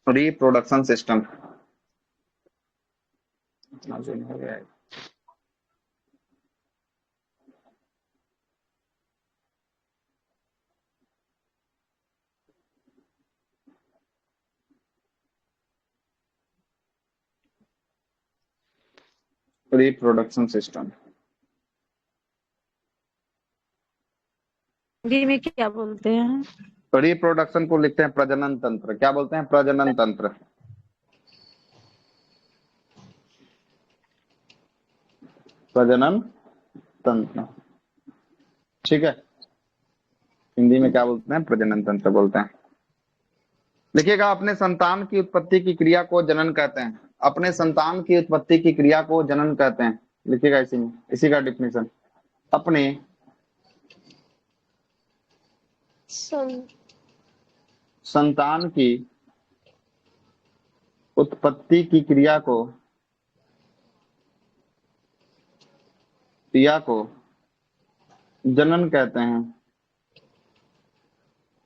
Reproduction system. Reproduction system Hindi में क्या बोलते हैं? रिप्रोडक्शन को लिखते हैं प्रजनन तंत्र। क्या बोलते हैं? प्रजनन तंत्र। प्रजनन तंत्र, ठीक है। हिंदी में क्या बोलते हैं? प्रजनन तंत्र बोलते हैं। लिखिएगा, अपने संतान की उत्पत्ति की क्रिया को जनन कहते हैं। अपने संतान की उत्पत्ति की क्रिया को जनन कहते हैं। लिखिएगा इसी में, इसी का डिफिनेशन। अपने संतान की उत्पत्ति की क्रिया को जनन कहते हैं।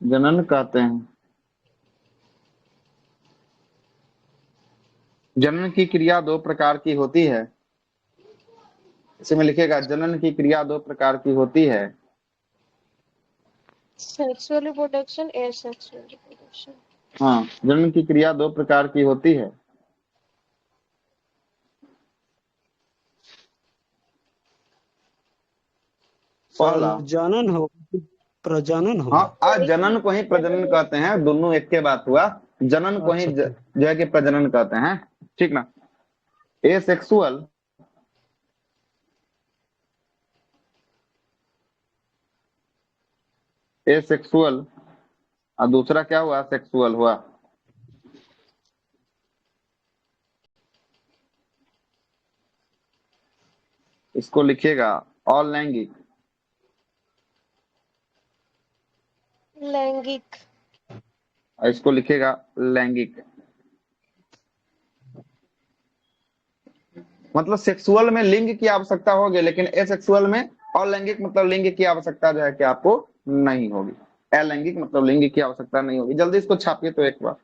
जनन कहते हैं। जनन की क्रिया दो प्रकार की होती है। इसमें लिखिएगा, जनन की क्रिया दो प्रकार की होती है। Sexual reproduction, asexual reproduction. हाँ, जनन की क्रिया दो प्रकार की होती है। पहला प्रजनन हो, प्रजनन हो। हाँ, जनन को ही प्रजनन कहते हैं। दोनों एक के बात हुआ। जनन को ही अच्छा, जो है कि प्रजनन कहते हैं, ठीक ना। एसेक्सुअल एसेक्सुअल और दूसरा क्या हुआ? सेक्सुअल हुआ। इसको लिखिएगा अलैंगिक। लैंगिक। और इसको लिखिएगा लैंगिक। मतलब सेक्सुअल में लिंग की आवश्यकता होगी, लेकिन एसेक्सुअल में अलैंगिक मतलब लिंग की आवश्यकता जो है कि आपको नहीं होगी। अलैंगिक मतलब लिंग की आवश्यकता नहीं होगी। जल्दी इसको छापिए तो एक बार,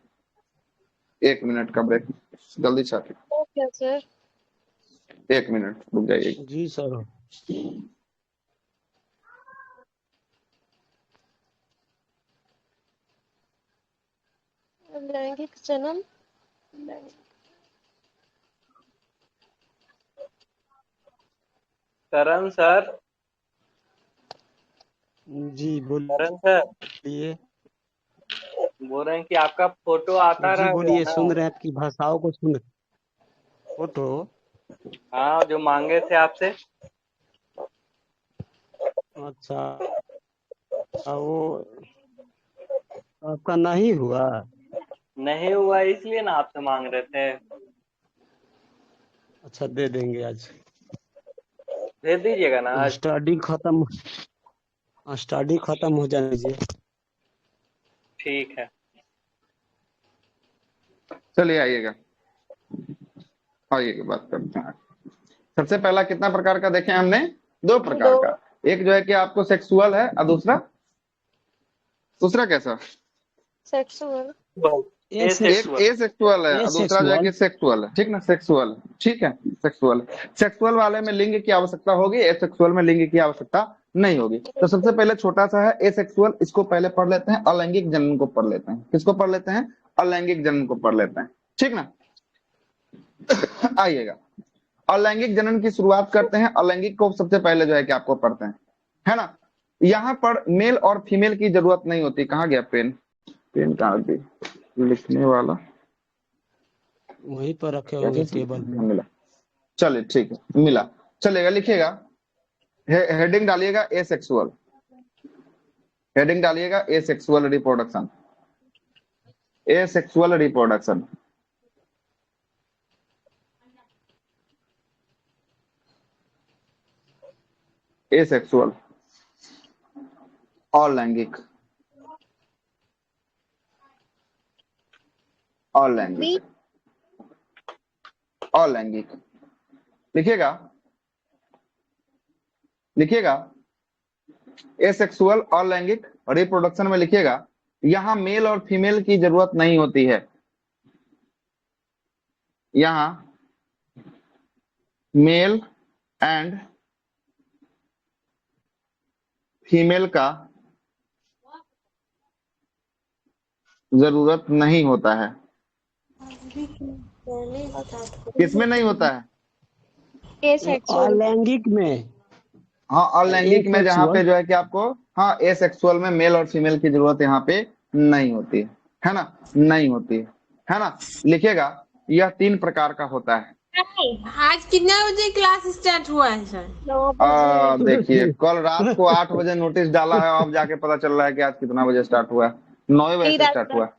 1 मिनट का ब्रेक, जल्दी छापिए। Okay sir. 1 मिनट रुक जाइए। जी सर। लैंगिक जन्म। करण सर। जी बोलिए। करण सर बोल रहे हैं कि आपका फोटो आता जी रह गया बोलिए, ना। सुन रहे हैं आपकी भाषाओं को सुन। फोटो? हाँ, जो मांगे थे आपसे। अच्छा, वो आपका नहीं हुआ? नहीं हुआ, इसलिए ना आपसे मांग रहे थे। अच्छा, दे देंगे आज। भेज दीजिएगा ना आज। स्टडी खत्म हो जाने दीजिए। ठीक है। चलिए आइएगा, आइएगा बात करते हैं। सबसे पहला कितना प्रकार का देखे हमने? 2 प्रकार का। एक जो है कि आपको सेक्सुअल है और दूसरा कैसा? सेक्सुअल। ए एक सेक्सुअल। एसेक्सुअल है और दूसरा जो है कि सेक्सुअल है, ठीक ना। सेक्सुअल, ठीक है। सेक्सुअल वाले में लिंग की आवश्यकता होगी, एसेक्सुअल में लिंग की आवश्यकता नहीं होगी। तो सबसे पहले छोटा सा है एसेक्सुअल, इसको पहले पढ़ लेते हैं। अलैंगिक जनन को पढ़ लेते हैं। किसको पढ़ लेते हैं? अलैंगिक जनन को पढ़ लेते हैं, ठीक ना। आइएगा, अलैंगिक जनन की शुरुआत करते हैं। अलैंगिक को सबसे पहले जो है कि आपको पढ़ते हैं, है ना। यहाँ पर मेल और फीमेल की जरूरत नहीं होती। कहाँ गया पेन? पेन कहाँ गई? लिखने वाला वहीं पर रखे होंगे टेबल पे। मिला, चलिए ठीक है, मिला, चलेगा। लिखिएगा, हेडिंग डालिएगा एसेक्सुअल। हेडिंग डालिएगा asexual reproduction. Asexual reproduction, asexual, अलैंगिक, अलैंगिक, अलैंगिक। लिखिएगा, लिखिएगा एसेक्सुअल, अलैंगिक, रिप्रोडक्शन में लिखिएगा, यहां मेल और फीमेल की जरूरत नहीं होती है। यहाँ मेल एंड फीमेल का जरूरत नहीं होता है। किसमें नहीं होता है? एसेक्सुअल। अलैंगिक में, हाँ, अलैंगिक में, जहाँ पे जो है कि आपको, हाँ, एसेक्सुअल में मेल और फीमेल की जरूरत यहाँ पे नहीं होती है ना, नहीं होती है ना। लिखिएगा, यह 3 प्रकार का होता है। आज कितने बजे क्लास स्टार्ट हुआ है सर? 9 बजे। देखिए, कल रात को 8 बजे नोटिस डाला है, अब जाके पता चल रहा है कि आज कितना बजे स्टार्ट हुआ है। 9 बजे से स्टार्ट हुआ है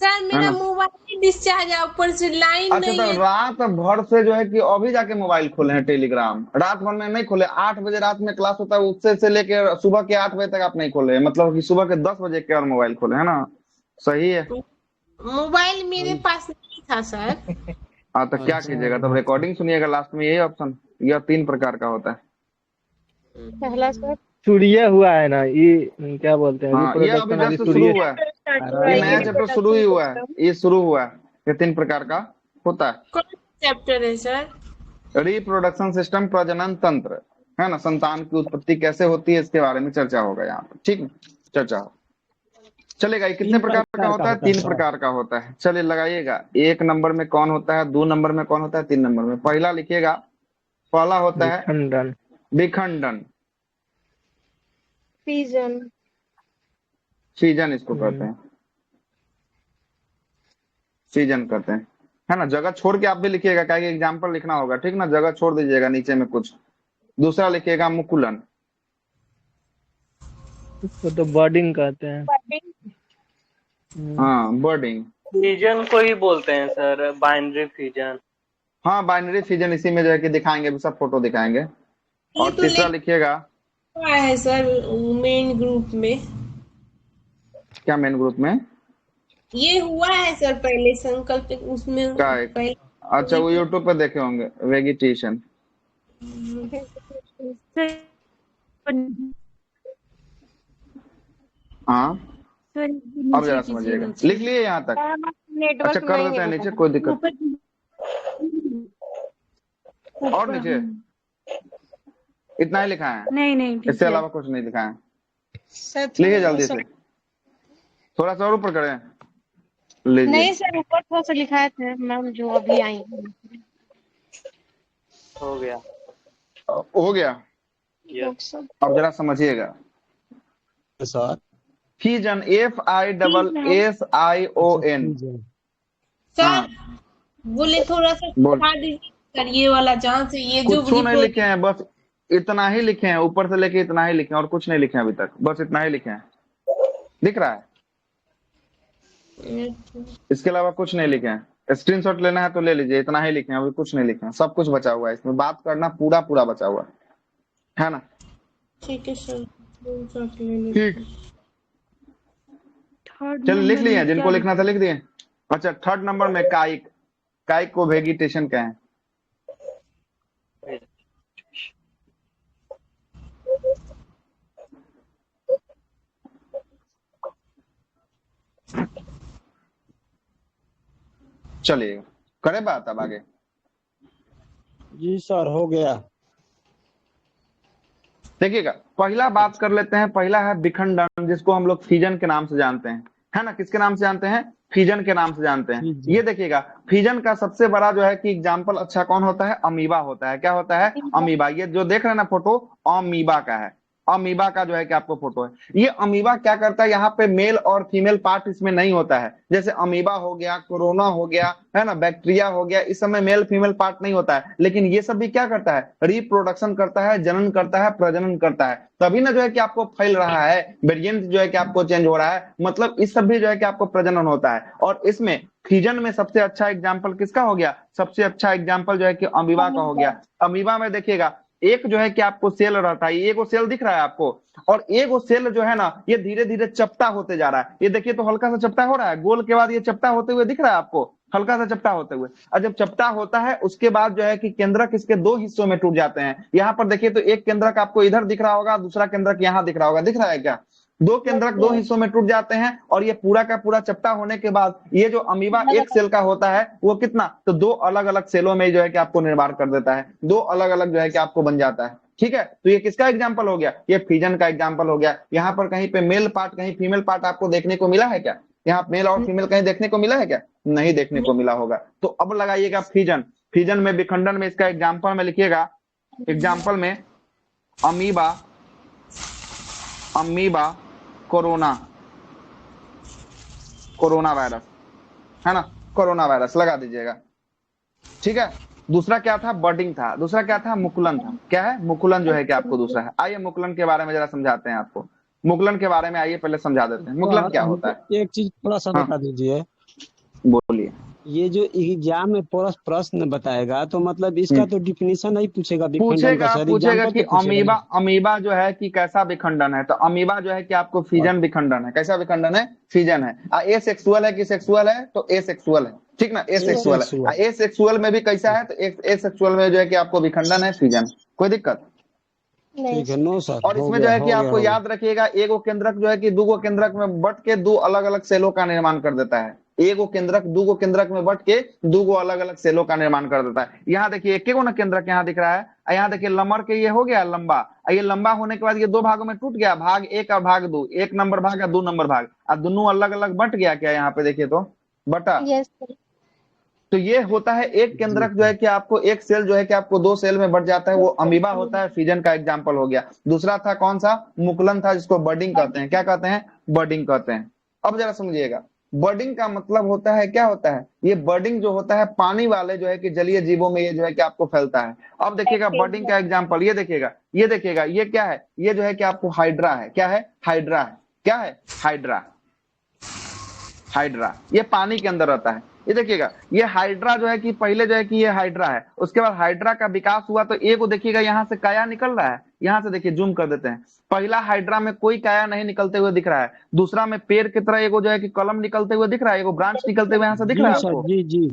सर मेरा ना। मोबाइल डिस्चार्ज है, ऊपर से लाइन अच्छा, नहीं तो है। रात भर से जो है कि अभी जाके मोबाइल खोले हैं टेलीग्राम, रात भर में नहीं खोले। 8 बजे रात में क्लास होता है, उससे से लेके सुबह के 8 बजे तक आप नहीं खोले, मतलब कि सुबह के 10 बजे के और मोबाइल खोले, है ना। सही है। मोबाइल मेरे पास नहीं था सर। हाँ, तो क्या अच्छा, कीजिएगा, तब रिकॉर्डिंग सुनिएगा, लास्ट में यही ऑप्शन, यह 3 प्रकार का होता है। पहला सर शुरू हुआ है ना ये, क्या बोलते हैं, हाँ, ये अभी रिप्रोडक्शन अभी जस्ट शुरू शुरू हुआ है, स्टार्ट हुआ ये है, नया ये चैप्टर शुरू ही हुआ है, रिप्रोडक्शन ये शुरू हुआ है। ये 3 प्रकार का होता है। कौन चैप्टर है सर? रिप्रोडक्शन सिस्टम, प्रजनन तंत्र, है ना, संतान की उत्पत्ति कैसे होती है, इसके बारे में चर्चा होगा यहाँ पर, ठीक है, चर्चा हो चलेगा। ये कितने 3 प्रकार का होता है? 3 सर। प्रकार का होता है। चलिए लगाइएगा, 1 नंबर में कौन होता है, 2 नंबर में कौन होता है, 3 नंबर में। पहला लिखिएगा, पहला होता है विखंडन। विखंडन, फीजन। सीजन इसको कहते हैं, सीजन कहते हैं, है ना। जगह छोड़ के आप भी लिखिएगा, क्या एग्जाम्पल लिखना होगा, ठीक ना, जगह छोड़ दीजिएगा नीचे में कुछ। दूसरा लिखिएगा मुकुलन, इसको तो बर्डिंग कहते हैं। हाँ, बर्डिंग, फ्यूजन को ही बोलते हैं सर, बाइनरी फ्यूजन। हाँ, बाइनरी फिजन, इसी में जो है कि दिखाएंगे, भी सब फोटो दिखाएंगे। और तो तीसरा लिखिएगा, हुआ है सर मेन ग्रुप में, क्या मेन ग्रुप में, ये हुआ है सर पहले संकल्प उसमें क्या है? पहले। अच्छा, वो यूट्यूब पे देखे होंगे, वेजिटेशन। हाँ, अब जरा समझिएगा, लिख लिए यहाँ तक। अच्छा, नेटवर्क कर नहीं देते हैं है नीचे, कोई दिक्कत। और नीचे इतना ही लिखा है, नहीं नहीं इससे अलावा कुछ नहीं लिखा है। सर। लिखिए जल्दी से, थोड़ा सा और ऊपर करें, लीजिए। नहीं सर, ऊपर थोड़ा सा लिखाए थे मैम जो अभी आई हैं। हो गया। हो गया। अब जरा समझिएगा, सर फीजन, FISSION। सर बोले थोड़ा सा बोल। बता दीजिए सर, ये वाला जहाँ से ये जो कुछ नहीं लिखे हैं, बस इतना ही लिखे हैं, ऊपर से लेके इतना ही लिखे हैं, और कुछ नहीं लिखे हैं अभी तक, बस इतना ही लिखे हैं, दिख रहा है। इसके अलावा कुछ नहीं लिखे हैं। स्क्रीनशॉट लेना है तो ले लीजिए, इतना ही लिखे हैं, अभी कुछ नहीं लिखे हैं, सब कुछ बचा हुआ है इसमें, बात करना पूरा पूरा बचा हुआ है ना। ठीक है सर, ठीक, चल लिख लिए, जिनको लिखना था लिख दिए। अच्छा, 3rd नंबर में काइक, काइक को वेजिटेशन कहें। चलिए, करे बात अब आगे। जी सर, हो गया। देखिएगा, पहला बात कर लेते हैं, पहला है विखंडन, जिसको हम लोग फीजन के नाम से जानते हैं, है ना। किसके नाम से जानते हैं? फीजन के नाम से जानते हैं। ये देखिएगा, फीजन का सबसे बड़ा जो है कि एग्जाम्पल अच्छा कौन होता है? अमीबा होता है। क्या होता है? अमीबा। ये जो देख रहे हैं ना फोटो, अमीबा का है, अमीबा का जो है कि आपको फोटो है। ये अमीबा क्या करता है, यहाँ पे मेल और फीमेल पार्ट इसमें नहीं होता है। जैसे अमीबा हो गया, कोरोना हो गया, है ना, बैक्टीरिया हो गया, इस समय मेल फीमेल पार्ट नहीं होता है। लेकिन ये सब भी क्या करता है? रिप्रोडक्शन करता है, जनन करता है, प्रजनन करता है। तभी ना जो है कि आपको फैल रहा है, वेरिएंट जो है कि आपको चेंज हो रहा है, मतलब इस सब भी जो है कि आपको प्रजनन होता है। और इसमें फीजन में सबसे अच्छा एग्जाम्पल किसका हो गया? सबसे अच्छा एग्जाम्पल जो है कि अमीबा का हो गया। अमीबा में देखिएगा, एक जो है कि आपको सेल रहता है, एक वो सेल दिख रहा है आपको, और एक वो सेल जो है ना, ये धीरे धीरे चपटा होते जा रहा है। ये देखिए तो हल्का सा चपटा हो रहा है, गोल के बाद ये चपटा होते हुए दिख रहा है आपको, हल्का सा चपटा होते हुए। और जब चपटा होता है उसके बाद जो है कि केंद्रक इसके 2 हिस्सों में टूट जाते हैं। यहाँ पर देखिए तो एक केंद्रक आपको इधर दिख रहा होगा, दूसरा केंद्रक यहाँ दिख रहा होगा, दिख रहा है क्या? दो केंद्रक दो हिस्सों में टूट जाते हैं और ये पूरा का पूरा चपटा होने के बाद ये जो अमीबा एक सेल का होता है वो कितना, तो दो अलग अलग सेलों में जो है कि आपको निर्माण कर देता है, दो अलग अलग जो है कि आपको बन जाता है। ठीक है, तो ये किसका एग्जाम्पल हो गया, ये फिजन का एग्जाम्पल हो गया। यहाँ पर कहीं पे मेल पार्ट कहीं फीमेल पार्ट आपको देखने को मिला है क्या, यहाँ मेल और फीमेल कहीं देखने को मिला है क्या, नहीं देखने को मिला होगा। तो अब लगाइएगा फिजन, फिजन में विखंडन में इसका एग्जाम्पल में लिखिएगा, एग्जाम्पल में amoeba, amoeba corona, corona virus है ना, कोरोना वायरस लगा दीजिएगा। ठीक है, दूसरा क्या था, बर्डिंग था, दूसरा क्या था, मुकुलन था। क्या है, मुकुलन जो है कि आपको दूसरा है। आइए मुकुलन के बारे में जरा समझाते हैं आपको, मुकुलन के बारे में आइए पहले समझा देते हैं, मुकुलन क्या होता है। एक चीज थोड़ा सा हाँ। बता दीजिए, बोलिए। ये जो एग्जाम में प्रश्न बताएगा तो मतलब इसका तो डिफिनीशन नहीं पूछेगा विखंडन का पूछेगा सर, पूछेगा एग्जाम्पल कि तो पूछेगा अमीबा, ना। अमीबा जो है कि कैसा विखंडन है, तो अमीबा जो है कि आपको फिजन विखंडन है। कैसा विखंडन है, फिजन है। ए सेक्सुअल है कि सेक्सुअल है, तो ए सेक्सुअल है, ठीक ना, ए सेक्सुअल है। Asexual। ए सेक्सुअल में भी कैसा है, तो ए सेक्सुअल में जो है कि आपको विखंडन है फिजन, कोई दिक्कत। ठीक है, नो सर, और हो इसमें जो गया है कि हो गया आपको हो गया। याद रखिएगा, एगो केंद्रक जो है कि दूगो केंद्रक में बट के दो अलग अलग सेलों का निर्माण कर देता है। एगो केंद्रक दूगो केंद्रक में बट के दूगो अलग अलग सेलों का निर्माण कर देता है। यहाँ देखिए एक ना केंद्रक यहाँ दिख रहा है, यहाँ देखिए लंबर के ये हो गया लंबा, ये लंबा होने के बाद ये दो भागों में टूट गया, भाग एक और भाग दो, एक नंबर भाग या दो नंबर भाग, और दोनों अलग अलग बट गया। क्या यहाँ पे देखिए तो बटा, यस तो ये होता है एक केंद्रक जो है कि आपको एक सेल जो है कि आपको दो सेल में बढ़ जाता है, वो अमीबा होता है, फिजन का एग्जांपल हो गया। दूसरा था कौन सा, मुकुलन था, जिसको बर्डिंग कहते हैं। क्या कहते हैं, बर्डिंग कहते हैं। अब जरा समझिएगा, बर्डिंग का मतलब होता है, क्या होता है, ये बर्डिंग जो होता है पानी वाले जो है कि जलीय जीवों में ये जो है कि आपको फैलता है। अब देखिएगा बर्डिंग का एग्जाम्पल, ये देखिएगा, ये देखिएगा, ये क्या है, ये जो है कि आपको हाइड्रा है। क्या है, हाइड्रा है। क्या है, हाइड्रा, हाइड्रा ये पानी के अंदर रहता है। ये देखिएगा, ये हाइड्रा जो है कि पहले जो है कि ये हाइड्रा है, उसके बाद हाइड्रा का विकास हुआ तो एक को देखिएगा यहाँ से काया निकल रहा है, यहाँ से देखिए जूम कर देते हैं, पहला हाइड्रा में कोई काया नहीं निकलते हुए दिख रहा है, दूसरा में पेड़ की तरह एगो जो है कि कलम निकलते हुए दिख रहा है, एगो ब्रांच निकलते हुए यहाँ से दिख रहा है जी सर, आपको। जी जी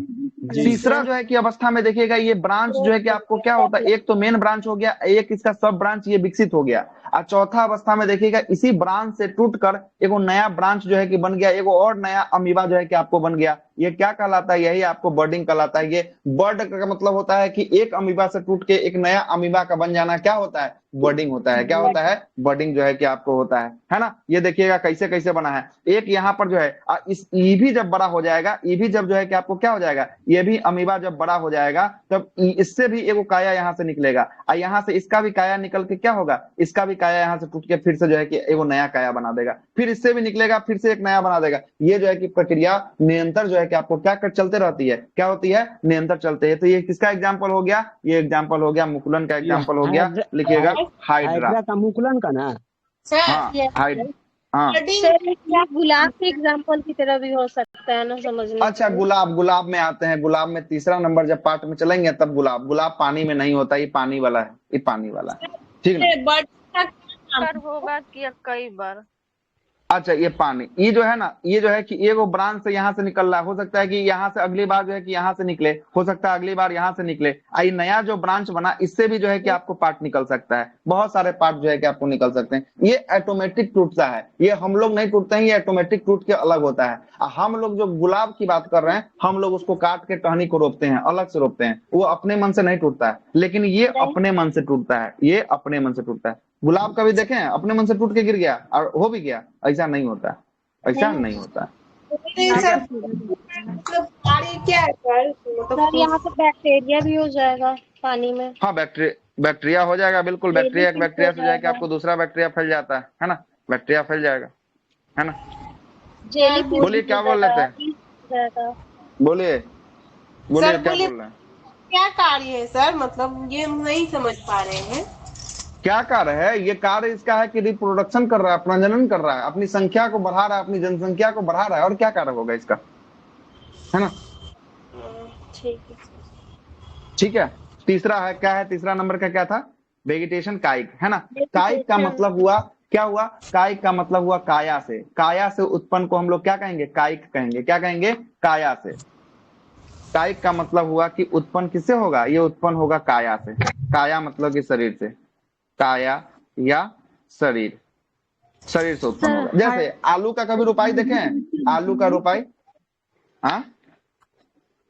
जी। तीसरा जो है कि अवस्था में देखिएगा, ये ब्रांच जो है कि आपको क्या होता है, एक तो मेन ब्रांच हो गया, एक इसका सब ब्रांच ये विकसित हो गया। और चौथा अवस्था में देखिएगा, इसी ब्रांच से टूटकर एगो नया ब्रांच जो है कि बन गया, एगो और नया अमीबा जो है कि आपको बन गया। ये क्या कहलाता है, यही आपको बर्डिंग कहलाता है। ये बर्ड का मतलब होता है कि एक अमीबा से टूट के एक नया अमीबा का बन जाना क्या होता है, बर्डिंग होता है। क्या होता है, बर्डिंग जो है कि आपको होता है ना। ये देखिएगा कैसे कैसे बना है, एक यहाँ पर जो है इस ये भी जब बड़ा हो जाएगा, ये भी जब जो है कि आपको क्या हो जाएगा, ये भी अमीबा जब बड़ा हो जाएगा तब इससे भी एगो काया यहाँ से निकलेगा, और यहाँ से इसका भी काया निकल के क्या होगा, इसका भी काया यहाँ से टूट के फिर से जो है कि एगो नया काया बना देगा, फिर इससे भी निकलेगा, फिर से एक नया बना देगा। ये जो है कि प्रक्रिया निरंतर जो है कि आपको क्या कर चलते रहती है, क्या होती है, निरंतर चलते हैं। तो ये किसका एग्जाम्पल हो गया, ये एग्जाम्पल हो गया मुकुलन का एग्जाम्पल हो गया। लिखिएगा हाइड्रा, हाइड्रा का मुकुलन का ना। सर हाँ हाइड्रा, हाँ बर्डिंग सर, क्या गुलाब के एग्जाम्पल की तरह भी हो सकता है ना, समझने अच्छा के लिए। गुलाब, गुलाब में आते हैं, गुलाब में तीसरा नंबर जब पार्ट में चलेंगे तब गुलाब, गुलाब पानी में नहीं होता, ये पानी वाला है, ये पानी वाला है, ठीक ना। बर्डिंग का क्या बार नाम होगा कि कई बार? अच्छा ये पानी, ये जो है ना, ये जो है कि एगो ब्रांच से यहाँ से निकल रहा है, हो सकता है कि यहाँ से अगली बार जो है कि यहाँ से निकले, हो सकता है अगली बार यहाँ से निकले। आई नया जो ब्रांच बना, इससे भी जो है कि आपको पार्ट निकल सकता है, बहुत सारे पार्ट जो है कि आपको निकल सकते हैं। ये ऑटोमेटिक टूटता है, ये हम लोग नहीं टूटते हैं, ये ऑटोमेटिक टूट के अलग होता है। हम लोग जो गुलाब की बात कर रहे हैं, हम लोग उसको काट के टहनी को रोपते हैं, अलग से रोपते हैं, वो अपने मन से नहीं टूटता है, लेकिन ये अपने मन से टूटता है, ये अपने मन से टूटता है। गुलाब का भी देखें, अपने मन से टूट के गिर गया और हो भी गया, ऐसा नहीं होता है, ऐसा नहीं होता है। है सर? मतलब कार्य क्या है सर, सर मतलब यहाँ पे बैक्टीरिया भी हो जाएगा पानी में। हाँ बैक्टीरिया, बैक्टीरिया हो जाएगा, बिल्कुल बैक्टीरिया, एक जेलीफिश बैक्टीरिया हो से जाके जाएगा। आपको दूसरा बैक्टीरिया फैल जाता है ना, बैक्टीरिया फैल जाएगा, है ना। जेलीफिश बोलिए क्या बोल रहे थे, हो जाएगा। बोलिए बोलिए सर, क्या बोलिए। बोल रहे हैं, क्या कार्य है सर, मतलब ये हम नहीं समझ पा रहे हैं। क्या कार्य है, ये कार्य इसका है कि रिप्रोडक्शन कर रहा है, प्रजनन कर रहा है, अपनी संख्या को बढ़ा रहा है, अपनी जनसंख्या को बढ़ा रहा है, और क्या कार्य होगा इसका, है ना। ठीक है। ठीक है, तीसरा है, क्या है, तीसरा नंबर का क्या था, वेजिटेशन, कायिक, है ना। कायिक का मतलब हुआ, क्या हुआ, कायिक का मतलब हुआ काया से, काया से उत्पन्न को हम लोग क्या कहेंगे, कायिक कहेंगे। क्या कहेंगे, काया से। कायिक का मतलब हुआ कि उत्पन्न किससे होगा, ये उत्पन्न होगा काया से, काया मतलब कि शरीर से, काया या शरीर, शरीर से उत्पन्न सर होगा। जैसे आलू का कभी रोपाई देखे हैं? आलू का रोपाई, हाँ,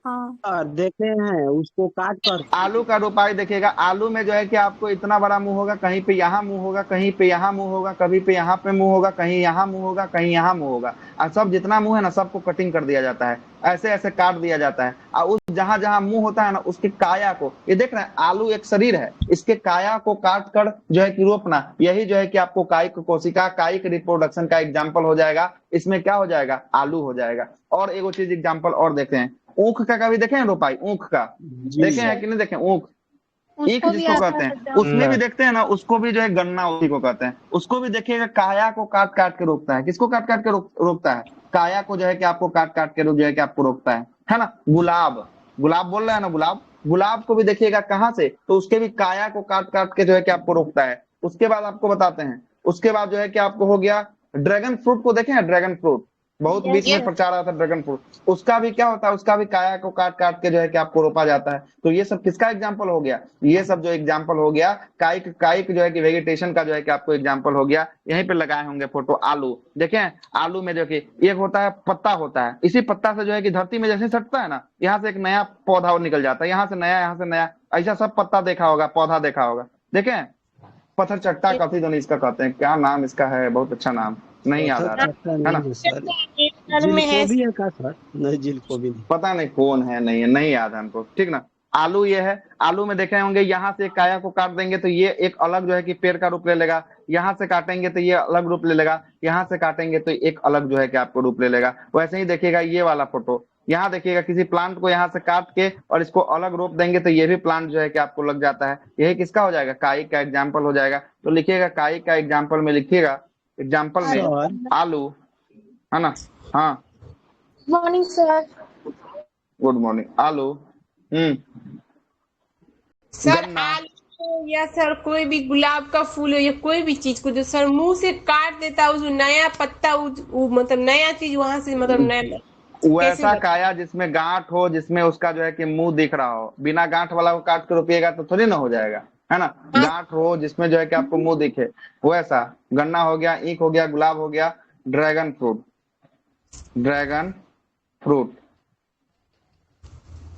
हाँ देखे हैं उसको काट कर। आलू का रोपाई देखिएगा। आलू में जो है कि आपको इतना बड़ा मुंह होगा, कहीं पे यहाँ मुंह होगा, कहीं पे यहाँ मुंह होगा, कभी पे यहाँ पे मुंह होगा, कहीं यहाँ मुंह होगा, कहीं यहाँ मुंह होगा, और सब जितना मुंह है ना सबको कटिंग कर दिया जाता है, ऐसे ऐसे काट दिया जाता है। और उस जहां जहां मुंह होता है ना उसके काया को, ये देख रहे हैं आलू एक शरीर है, इसके काया को काट कर जो है कि रोपना, यही जो है कि आपको कायिक कोशिका, कायिक रिप्रोडक्शन का एग्जाम्पल हो जाएगा। इसमें क्या हो जाएगा? आलू हो जाएगा। और एगो चीज एग्जाम्पल और देखते हैं, ऊख का कभी देखे हैं रोपाई? ऊख का जी देखे हैं कि नहीं देखे? ऊख, ईख उसको भी जिसको आता कहते है हैं, सर उसमें भी ना। देखते हैं ना, उसको भी जो है गन्ना उसी को कहते हैं। उसको भी देखिएगा काया को काट काट के रोकता है। किसको काट काट के रोकता है? काया को जो है कि आपको काट काट के जो है कि आपको रोकता है ना। गुलाब, गुलाब बोल रहे हैं ना, गुलाब, गुलाब को भी देखिएगा कहाँ से, तो उसके भी काया को काट काट के जो है कि आपको रोकता है। उसके बाद आपको बताते हैं, उसके बाद जो है कि आपको हो गया ड्रैगन फ्रूट को देखे हैं? ड्रैगन फ्रूट बहुत बीच में यस प्रचार आता है ड्रैगन फ्रूट, उसका भी क्या होता है? उसका भी काया को काट काट के जो है कि आपको रोपा जाता है। तो ये सब किसका एग्जाम्पल हो गया? ये सब जो एग्जाम्पल हो गया कायिक, कायिक जो है कि वेजिटेशन का जो है कि आपको एग्जाम्पल हो गया। यहीं पे लगाए होंगे फोटो आलू, देखें आलू में जो कि एक होता है पत्ता होता है, इसी पत्ता से जो है कि धरती में जैसे सटता है ना, यहाँ से एक नया पौधा निकल जाता है, यहाँ से नया, यहाँ से नया, ऐसा सब पत्ता देखा होगा, पौधा देखा होगा, देखें। पत्थर चट्टा कथी दोनों इसका कहते हैं, क्या नाम इसका है, बहुत अच्छा नाम नहीं याद पत्थर आ रहा चट्टा है नहीं ना। है सर। घर में है। जिलको भी है का सर? नहीं, जिलको भी नहीं। पता नहीं कौन है, नहीं है, नहीं याद है हमको, ठीक ना। आलू ये है, आलू में देखे होंगे यहाँ से काया को काट देंगे तो ये एक अलग जो है कि पेड़ का रूप ले लेगा, यहाँ से काटेंगे तो ये अलग रूप ले लेगा, यहाँ से काटेंगे तो एक अलग जो है कि आपको रूप ले लेगा। वैसे ही देखिएगा ये वाला फोटो, यहाँ देखिएगा किसी प्लांट को यहाँ से काट के और इसको अलग रूप देंगे तो ये भी प्लांट जो है कि आपको लग जाता है। यही किसका हो जाएगा? कायिक का एग्जाम्पल हो जाएगा। तो लिखिएगा कायिक का एग्जाम्पल में, लिखिएगा एग्जाम्पल में सर आलू, है ना। हाँ, मॉर्निंग सर। Good morning. आलू, सर गन्ना, आलू को या सर कोई भी गुलाब का फूल हो या कोई भी चीज को जो सर मुंह से काट देता है, उस नया पत्ता मतलब नया चीज वहां से मतलब नया कैसे वैसा बता। काया जिसमें गांठ हो, जिसमें उसका जो है कि मुंह दिख रहा हो। बिना गांठ वाला को काट के रोपिएगा तो थोड़ी ना हो जाएगा, है ना। गांठ हो जिसमें जो है कि आपको मुंह दिखे, वैसा। गन्ना हो गया, ईख हो गया, गुलाब हो गया, dragon fruit, dragon fruit,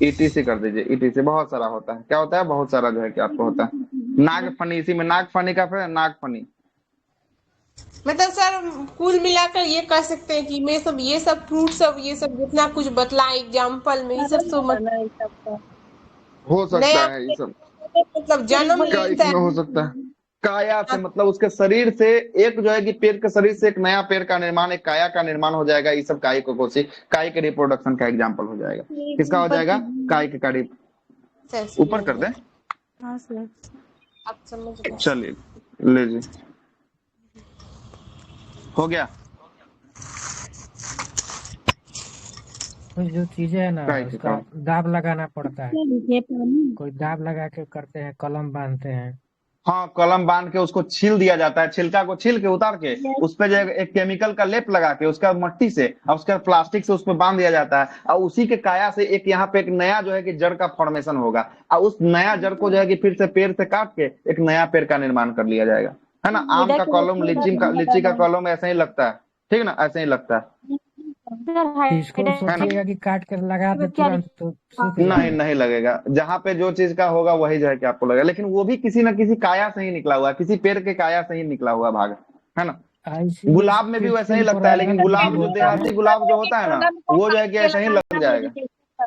etc कर दीजिए। ईटीसी बहुत सारा होता है, क्या होता है? बहुत सारा जो है कि आपको होता है। नागफनी, इसी में नागफनी का फिर नागफनी। मतलब सर कुल मिलाकर ये कह सकते हैं कि मैं सब ये सब फ्रूट सब ये सब जितना कुछ बतला एग्जाम्पल में ये सब तो हो सकता नया है ये सब, मतलब जन्म क्या लेता इसमें हो है। सकता है? काया से मतलब उसके शरीर से एक जो है कि पेड़ के शरीर से एक नया पेड़ का निर्माण, एक काया का निर्माण हो जाएगा। ये सब कायिक कोशी, कायिक रिप्रोडक्शन का एग्जाम्पल हो जाएगा। किसका हो जाएगा? कायिक का सर ऊपर कर दे, हाँ सर। आप समझ गए। चलिए लीजिए, हो गया। कुछ जो चीजें है ना कायिक उसका का दाब लगाना पड़ता है। ये पानी कोई दाब लगा के करते हैं, कलम बांधते हैं। हाँ, कलम बांध के उसको छील दिया जाता है, छिलका को छील के उतार के उस पे जो है एक केमिकल का लेप लगा के उसका मट्टी से और उसका प्लास्टिक से उसमें बांध दिया जाता है। और उसी के काया से एक यहाँ पे एक नया जो है कि जड़ का फॉर्मेशन होगा, और उस नया जड़ को जो है कि फिर से पेड़ से काट के एक नया पेड़ का निर्माण कर लिया जाएगा, है ना। आम का कलम, लीची का कलम ऐसा ही लगता है, ठीक है ना, ऐसे ही लगता है इसको है ना। सोचिएगा कि काट कर लगा दे तुरंत तो सूख नहीं, जाएगा। नहीं लगेगा। जहां पे जो चीज का होगा वही जो है कि आपको लगेगा, लेकिन वो भी किसी न किसी काया से ही निकला हुआ है, किसी पेड़ के काया से ही निकला हुआ भाग, है ना। इसीलिए गुलाब में भी वैसा ही कृत्रिम लगता है, लेकिन परागण गुलाब जो बोलते हैं। देहाती गुलाब जो होता है ना, वो जो है कि ऐसा ही लग जाएगा।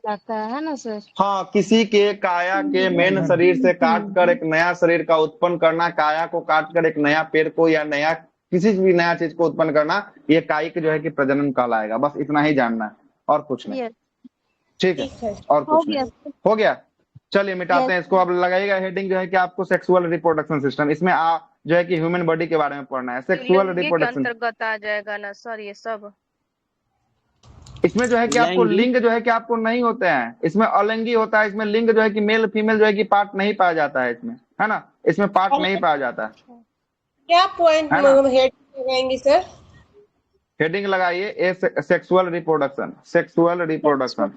लगता है ना सर। हाँ, किसी के काया के मेन शरीर से काट कर एक नया शरीर का उत्पन्न करना, काया को काट कर एक नया पेड़ को या नया किसी भी नया चीज को उत्पन्न करना, ये कायिक जो है कि प्रजनन कहलाएगा। बस इतना ही जानना है और कुछ नहीं, यस ठीक है, ठीक है। और हो कुछ नहीं। गया। हो गया, चलिए मिटाते हैं इसको। अब लगाइएगा हेडिंग जो है कि आपको सेक्सुअल रिप्रोडक्शन सिस्टम, इसमें जो है कि ह्यूमन बॉडी के बारे में पढ़ना है। सेक्सुअल लिंग के रिप्रोडक्शन, अंतर्गत आ जाएगा ना सर ये सब? इसमें जो है कि आपको लैंगिक। लिंग जो है कि आपको नहीं होते हैं, इसमें अलिंगी होता है। इसमें लिंग जो है कि मेल फीमेल जो है कि पार्ट नहीं पाया जाता है इसमें, है ना। इसमें पार्ट नहीं पाया जाता क्या पॉइंट है ना। मतलब हेड लगाएंगे सर? हेडिंग लगाइए ए सेक्सुअल रिप्रोडक्शन, सेक्सुअल रिप्रोडक्शन।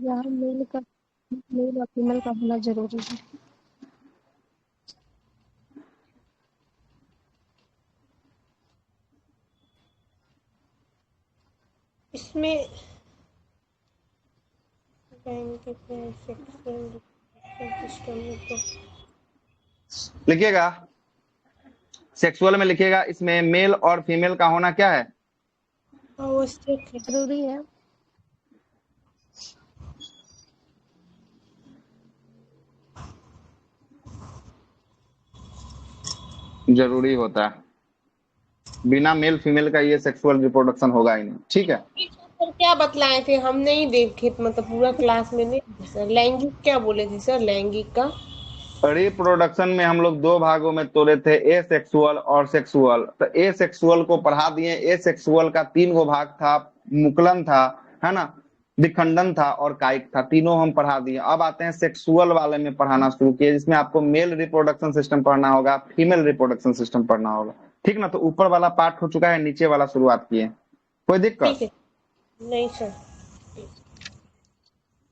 यहाँ मेल और फीमेल का होना जरूरी है। इसमें बैंक सेक्सुअल सिस्टम में तो लिखिएगा, सेक्सुअल में लिखिएगा, इसमें मेल और फीमेल का होना क्या है? आवश्यक है। जरूरी है। जरूरी होता है। बिना मेल फीमेल का ये सेक्सुअल रिप्रोडक्शन होगा ही नहीं। ठीक है, सर क्या बतलाए थे, हम नहीं देखे, मतलब पूरा क्लास में नहीं सर। लैंगिक क्या बोले थे सर? लैंगिक का रिप्रोडक्शन में हम लोग दो भागों में तोड़े थे, ए सेक्सुअल और सेक्सुअल। तो ए सेक्सुअल को पढ़ा दिए। ए सेक्सुअल का 3 गो भाग था, मुकुलन था, है ना, विखंडन था और कायिक था, तीनों हम पढ़ा दिए। अब आते हैं सेक्सुअल वाले में पढ़ाना शुरू किए, जिसमें आपको मेल रिप्रोडक्शन सिस्टम पढ़ना होगा, फीमेल रिप्रोडक्शन सिस्टम पढ़ना होगा। ठीक ना, तो ऊपर वाला पार्ट हो चुका है, नीचे वाला शुरुआत किए। कोई दिक्कत? ठीक है। नहीं सर।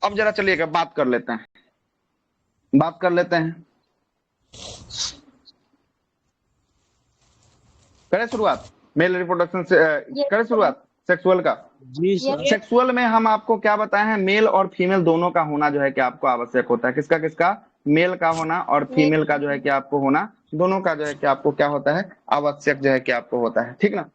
अब जरा चलिएगा बात कर लेते हैं, बात कर लेते हैं। करें शुरुआत मेल रिप्रोडक्शन से, करें शुरुआत सेक्सुअल का। जी सर। सेक्सुअल में हम आपको क्या बताए हैं, मेल और फीमेल दोनों का होना जो है कि आपको आवश्यक होता है। किसका किसका? मेल का होना और फीमेल का जो है कि आपको होना, दोनों का जो है कि आपको क्या होता है, आवश्यक जो है कि आपको होता है। ठीक ना,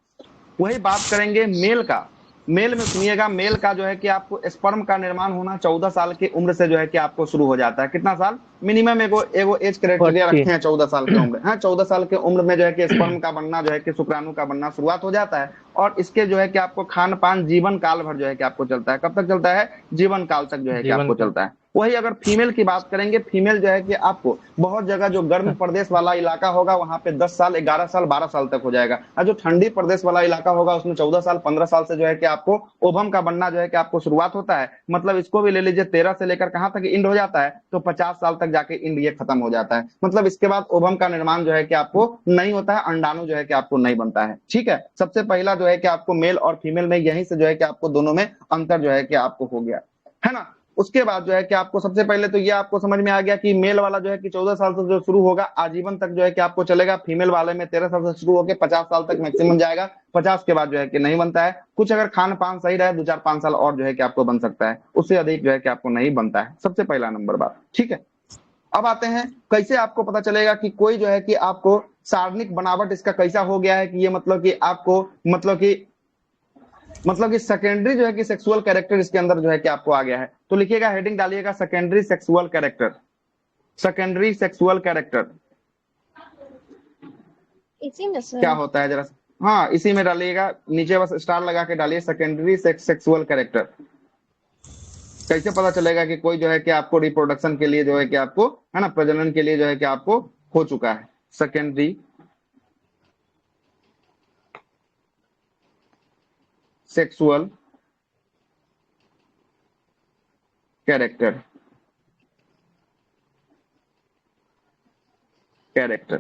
वही बात करेंगे मेल का। मेल में सुनिएगा, मेल का जो है कि आपको स्पर्म का निर्माण होना 14 साल की उम्र से जो है कि आपको शुरू हो जाता है। कितना साल? मिनिमम एगो एज क्राइटेरिया 40। रखे हैं, 14 साल की उम्र। हाँ, 14 साल की उम्र में जो है कि स्पर्म का बनना जो है कि शुक्राणु का बनना शुरुआत हो जाता है। और इसके जो है कि आपको खान पान जीवन काल भर जो है कि आपको चलता है। कब तक चलता है? जीवन काल तक जो है कि जीवन आपको काल। चलता है। वही अगर फीमेल की बात करेंगे, फीमेल जो है कि आपको बहुत जगह जो गर्म प्रदेश वाला इलाका होगा वहां पे 10 साल 11 साल 12 साल तक हो जाएगा, और जो ठंडी प्रदेश वाला इलाका होगा उसमें 14 साल 15 साल से जो है कि आपको ओवम का बनना जो है कि आपको शुरुआत होता है। मतलब इसको भी ले लीजिए, 13 से लेकर कहां तक इंड हो जाता है, तो 50 साल तक जाके इंड ये खत्म हो जाता है। मतलब इसके बाद ओवम का निर्माण जो है कि आपको नहीं होता है, अंडाणु जो है कि आपको नहीं बनता है। ठीक है, सबसे पहला जो है कि आपको मेल और फीमेल में यहीं से जो है कि आपको दोनों में अंतर जो है कि आपको हो गया, है ना। उसके बाद जो है कि आपको सबसे पहले तो ये आपको समझ में आ गया कि मेल वाला जो है कि 14 साल से जो शुरू होगा आजीवन तक जो है कि आपको चलेगा। फीमेल वाले में 13 साल से शुरू होकर 50 साल तक मैक्सिमम जाएगा। 50 के बाद जो है कि नहीं बनता है। कुछ अगर खान पान सही रहे 2-4-5 साल और जो है कि आपको बन सकता है, उससे अधिक जो है कि आपको नहीं बनता है। सबसे पहला नंबर बात। ठीक है, अब आते हैं कैसे आपको पता चलेगा कि कोई जो है कि आपको सारणिक बनावट इसका कैसा हो गया है, कि ये मतलब कि आपको मतलब कि सेकेंडरी जो है कि सेक्सुअल कैरेक्टर इसके अंदर जो है कि आपको आ गया है। तो लिखिएगा, हेडिंग डालिएगा secondary sexual character. Secondary sexual character इसी में सर क्या होता है जरा? हाँ, इसी में डालिएगा, नीचे बस स्टार लगा के डालिए, सेकेंडरी सेक्सुअल कैरेक्टर। कैसे पता चलेगा कि कोई जो है कि आपको रिप्रोडक्शन के लिए जो है कि आपको, है ना, प्रजनन के लिए जो है कि आपको हो चुका है? Secondary sexual character. कैरेक्टर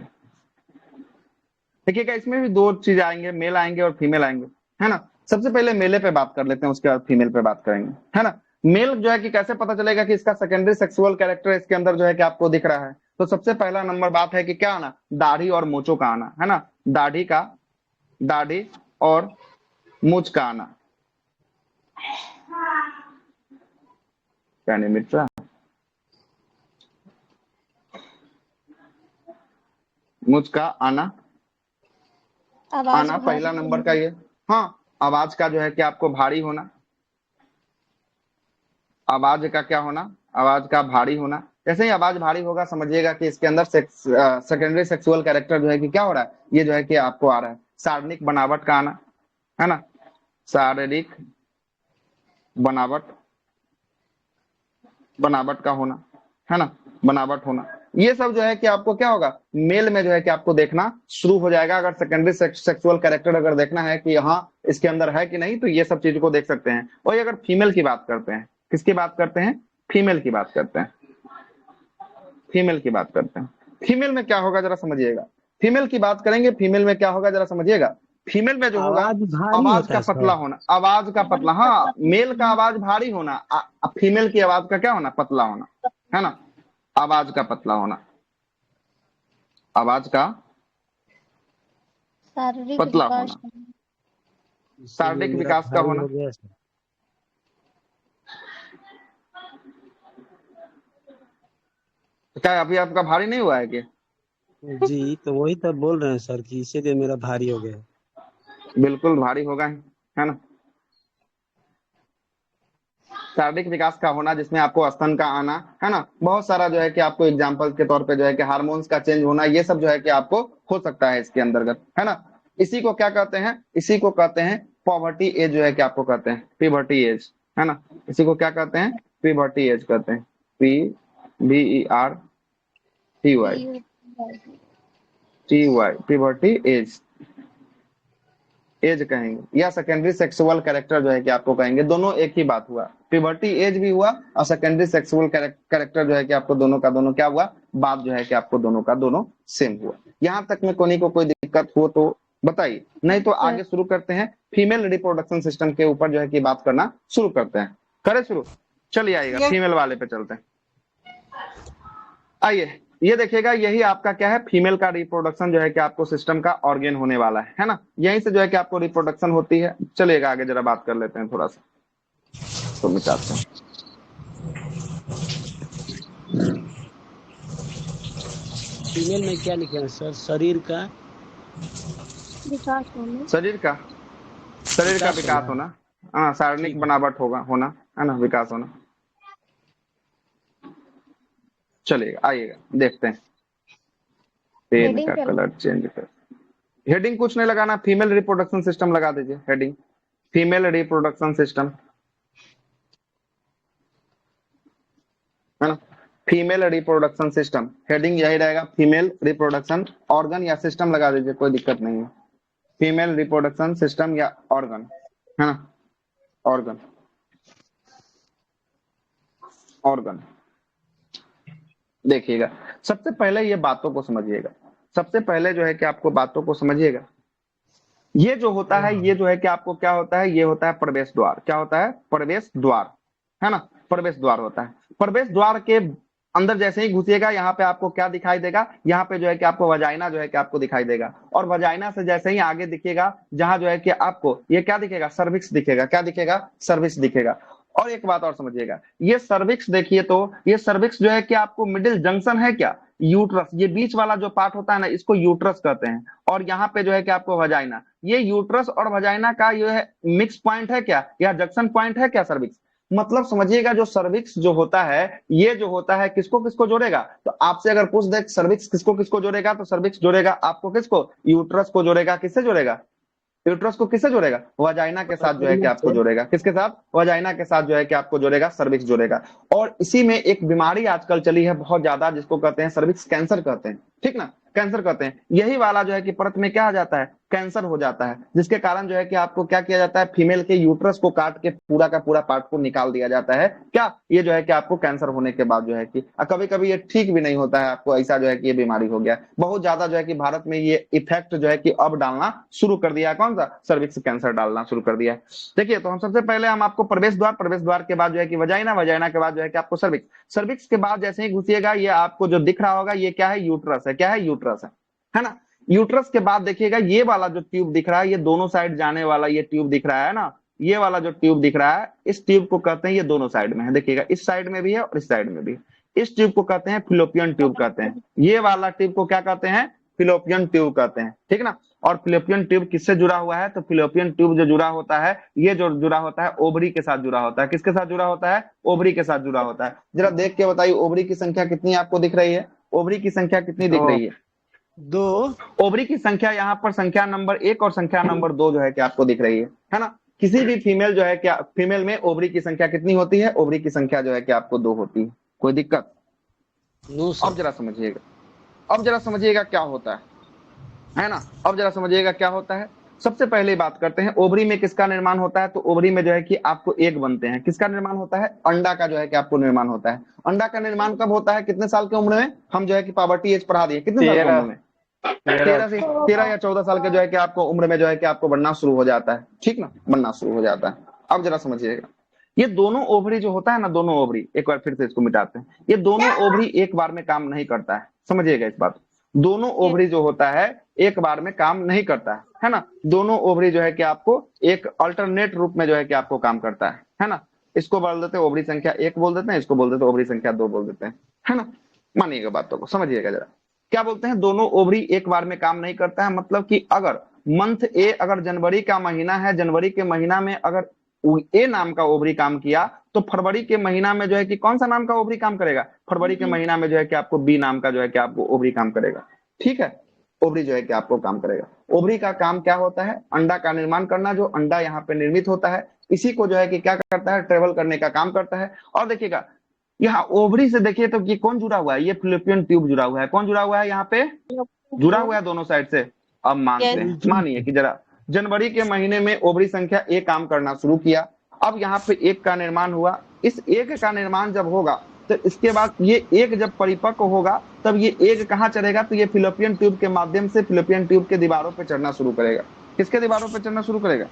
देखिएगा, इसमें भी 2 चीज आएंगे, मेल आएंगे और फीमेल आएंगे, है ना। सबसे पहले मेले पे बात कर लेते हैं, उसके बाद फीमेल पे बात करेंगे, है ना। मेल जो है कि कैसे पता चलेगा कि इसका सेकेंडरी सेक्सुअल कैरेक्टर इसके अंदर जो है कि आपको दिख रहा है? तो सबसे पहला नंबर बात है कि क्या आना? दाढ़ी और मूंछों का आना, है ना। दाढ़ी और मूंछ का आना। क्या नहीं मिट रहा? मूंछ का आना आवाज पहला नंबर का ये। हाँ, आवाज का जो है कि आपको भारी होना। आवाज का क्या होना? आवाज का भारी होना। जैसे ही आवाज भारी होगा समझिएगा कि इसके अंदर सेकेंडरी सेक्सुअल कैरेक्टर जो है कि क्या हो रहा है, ये जो है कि आपको आ रहा है। शारीरिक बनावट का आना, है ना, शारीरिक बनावट का होना, है ना, बनावट होना। ये सब जो है कि आपको क्या होगा, मेल में जो है कि आपको देखना शुरू हो जाएगा। अगर सेकेंडरी सेक्सुअल कैरेक्टर अगर देखना है कि हाँ इसके अंदर है कि नहीं, तो ये सब चीज को देख सकते हैं। और अगर फीमेल की बात करते हैं, किसकी बात करते हैं? फीमेल की बात करते हैं। फीमेल की बात करते हैं। फीमेल में क्या होगा जरा समझिएगा। फीमेल की बात करेंगे, फीमेल में क्या होगा जरा समझिएगा। फीमेल में जो होगा आवाज भारी आवाज होता का है सर। पतला होना, आवाज का पतला, हाँ मेल का आवाज भारी होना, फीमेल की आवाज का क्या होना, पतला होना, है ना, आवाज का पतला होना, आवाज का शारीरिक पतला विकास होना, इसीलिए शारीरिक मेरा विकास का भारी होना। हो गया सर। क्या अभी आपका भारी नहीं हुआ है कि? जी तो वही तो बोल रहे हैं सर कि इसीलिए मेरा भारी हो गया। बिल्कुल भारी होगा ही, है ना। शारीरिक विकास का होना जिसमें आपको स्तन का आना, है ना, बहुत सारा जो है कि आपको एग्जाम्पल के तौर पे जो है कि हार्मोन्स का चेंज होना, ये सब जो है कि आपको हो सकता है इसके अंतर्गत, है ना। इसी को क्या कहते हैं, इसी को कहते हैं पॉवर्टी एज जो है कि आपको कहते हैं पीबर्टी एज, है ना। इसी को क्या कहते हैं, पीबर्टी एज कहते हैं, PBERTY, पीबर्टी एज, एज कहेंगे या सेकेंडरी सेक्सुअल कैरेक्टर जो है कि आपको कहेंगे, दोनों एक ही बात हुआ। प्यूबर्टी एज भी हुआ और सेकेंडरी सेक्सुअल कैरेक्टर जो है कि आपको दोनों का दोनों क्या हुआ, बात जो है कि आपको दोनों का दोनों सेम हुआ। यहाँ तक में कोई को कोई दिक्कत हो तो बताइए, नहीं तो आगे शुरू करते हैं फीमेल रिप्रोडक्शन सिस्टम के ऊपर जो है कि बात करना शुरू करते हैं। करें शुरू, चलिए आइएगा फीमेल वाले पे चलते हैं। आइए ये देखिएगा, यही आपका क्या है, फीमेल का रिप्रोडक्शन जो है कि आपको सिस्टम का ऑर्गेन होने वाला है ना, यहीं से जो है कि आपको रिप्रोडक्शन होती है। चलिएगा आगे जरा बात कर लेते हैं थोड़ा सा, तो मिटाते हैं। फीमेल में क्या लिखे हैं सर, शरीर का विकास होना, शरीर का विकास होना, हाँ शारीरिक बनावट होना, है ना, विकास होना। चलिएगा आइएगा देखते हैं, पेन हेडिंग का क्या कलर चेंज कर, हेडिंग कुछ नहीं लगाना, फीमेल रिप्रोडक्शन सिस्टम लगा दीजिए हेडिंग, फीमेल रिप्रोडक्शन सिस्टम, है ना, फीमेल रिप्रोडक्शन सिस्टम, हेडिंग यही रहेगा, फीमेल रिप्रोडक्शन ऑर्गन या सिस्टम लगा दीजिए, कोई दिक्कत नहीं है, फीमेल रिप्रोडक्शन सिस्टम या ऑर्गन, है ना, ऑर्गन, ऑर्गन। देखिएगा सबसे पहले ये बातों को समझिएगा, सबसे पहले जो है कि आपको बातों को समझिएगा, ये जो होता है, ये जो है कि आपको क्या होता है, ये होता है प्रवेश द्वार, क्या होता है, प्रवेश द्वार, है ना, प्रवेश द्वार होता है। प्रवेश द्वार के अंदर जैसे ही घुसिएगा, यहाँ पे आपको क्या दिखाई देगा, यहाँ पे जो है कि आपको वजाइना जो है कि आपको दिखाई देगा, और वजाइना से जैसे ही आगे दिखेगा, जहां जो है कि आपको ये क्या दिखेगा, सर्विक्स दिखेगा, क्या दिखेगा, सर्विक्स दिखेगा। और एक बात और समझिएगा, ये सर्विक्स देखिए तो ये सर्विक्स जो है कि आपको मिडिल जंक्शन है क्या, यूट्रस, ये बीच वाला जो पार्ट होता है ना, इसको यूट्रस कहते हैं, और यहाँ पे जो है कि आपको वजाइना, ये यूट्रस और वजाइना का ये है मिक्स पॉइंट है क्या, या जंक्शन पॉइंट है क्या सर्विक्स। मतलब समझिएगा जो सर्विक्स जो होता है, ये जो होता है किसको किसको जोड़ेगा, तो आपसे अगर पूछ दे सर्विक्स किसको किसको जोड़ेगा, तो सर्विक्स जोड़ेगा आपको किसको, यूट्रस को जोड़ेगा, किससे जोड़ेगा, यूट्रस को किससे जोड़ेगा, वजाइना के साथ जो है कि आपको जोड़ेगा, किसके साथ, वजाइना के साथ जो है कि आपको जोड़ेगा, सर्विक्स जोड़ेगा। और इसी में एक बीमारी आजकल चली है बहुत ज्यादा, जिसको कहते हैं सर्विक्स कैंसर कहते हैं, ठीक ना, कैंसर कहते हैं। यही वाला जो है कि परत में क्या आ जाता है, कैंसर हो जाता है, जिसके कारण जो है कि आपको क्या किया जाता है, फीमेल के यूट्रस को काट के पूरा का पूरा पार्ट को निकाल दिया जाता है, क्या ये जो है कि आपको कैंसर होने के बाद जो है कि कभी कभी ये ठीक भी नहीं होता है, आपको ऐसा जो है कि ये बीमारी हो गया, बहुत ज्यादा जो है कि भारत में ये इफेक्ट जो है कि अब डालना शुरू कर दिया है, कौन सा, सर्विक्स कैंसर डालना शुरू कर दिया है। देखिए तो हम सबसे पहले हम आपको प्रवेश द्वार के बाद जो है कि वजाइना, वजाइना के बाद जो है कि आपको सर्विक्स, सर्विक्स के बाद जैसे ही घुसिएगा, ये आपको जो दिख रहा होगा, ये क्या है, यूट्रस है, क्या है, यूट्रस है ना। यूट्रस के बाद देखिएगा ये वाला जो ट्यूब दिख रहा है, ये दोनों साइड जाने वाला ये ट्यूब दिख रहा है ना, ये वाला जो ट्यूब दिख रहा है, इस ट्यूब को कहते हैं, ये दोनों साइड में है, देखिएगा इस साइड में भी है और इस साइड में भी है, इस ट्यूब को कहते हैं फिलोपियन ट्यूब कहते हैं, ये वाला ट्यूब को क्या कहते हैं, फिलोपियन ट्यूब कहते हैं, ठीक ना। और फिलोपियन ट्यूब किससे जुड़ा हुआ है, तो फिलोपियन ट्यूब जो जुड़ा होता है, ये जो जुड़ा होता है ओवरी के साथ जुड़ा होता है, किसके साथ जुड़ा होता है, ओवरी के साथ जुड़ा होता है। जरा देख के बताइए ओवरी की संख्या कितनी आपको दिख रही है, ओवरी की संख्या कितनी दिख रही है, 2। ओवरी की संख्या यहाँ पर संख्या नंबर 1 और संख्या नंबर 2 जो है कि आपको दिख रही है ना। किसी भी फीमेल जो है क्या, फीमेल में ओवरी की संख्या कितनी होती है, ओवरी की संख्या जो है कि आपको 2 होती है, कोई दिक्कत। अब जरा समझिएगा, अब जरा समझिएगा क्या होता है ना, अब जरा समझिएगा क्या होता है। सबसे पहले बात करते हैं ओवरी में किसका निर्माण होता है, तो ओवरी में जो है कि आपको एग बनते हैं, किसका निर्माण होता है, अंडा का जो है कि आपको निर्माण होता है। अंडा का निर्माण कब होता है, कितने साल की उम्र में, हम जो है कि पावर्टी एज पढ़ा दिए, कितने साल की उम्र में, 13 या 14 साल के जो है कि आपको उम्र में जो है कि आपको बनना शुरू हो जाता है, ठीक ना, बनना शुरू हो जाता है। अब जरा समझिएगा, ये दोनों ओवरी जो होता है ना, दोनों ओवरी, एक बार फिर से इसको मिटाते हैं, ये दोनों ओवरी एक बार में काम नहीं करता है, समझिएगा इस बात। दोनों ओवरी जो होता है एक बार में काम नहीं करता है ना। दोनों ओवरी जो है कि आपको एक अल्टरनेट रूप में जो है कि आपको काम करता है ना। इसको बोल देते हैं ओवरी संख्या 1 बोल देते हैं, इसको बोल देते हैं ओवरी संख्या 2 बोल देते हैं, है ना। मानिएगा बातों को, समझिएगा जरा। क्या बोलते हैं, दोनों ओवरी एक बार में काम नहीं करता है, मतलब कि अगर मंथ ए अगर जनवरी का महीना है, जनवरी के महीना में अगर ए नाम का ओवरी काम किया, तो फरवरी के महीना में जो है कि कौन सा नाम का ओवरी काम करेगा, फरवरी के महीना में जो है कि आपको बी नाम का जो है कि आपको ओवरी काम करेगा, ठीक है। ओवरी जो है कि आपको काम करेगा। ओवरी का काम क्या होता है, अंडा का निर्माण करना। जो अंडा यहाँ पे निर्मित होता है, इसी को जो है कि क्या करता है, ट्रेवल करने का काम करता है। और देखिएगा यहाँ ओवरी से देखिए तो ये कौन जुड़ा हुआ है, ये फिलिपियन ट्यूब जुड़ा हुआ है। कौन जुड़ा हुआ है यहाँ पे, जुड़ा हुआ है दोनों साइड से। अब मानते हैं, मानिए कि जरा जनवरी के महीने में ओवरी संख्या 1 काम करना शुरू किया। अब यहाँ पे 1 का निर्माण हुआ। इस 1 का निर्माण जब होगा तो इसके बाद ये 1 जब परिपक्व होगा तब ये 1 कहाँ चढ़ेगा, तो ये फिलिपियन ट्यूब के माध्यम से फिलिपियन ट्यूब के दीवारों पे चढ़ना शुरू करेगा। किसके दीवारों पे चढ़ना शुरू करेगा,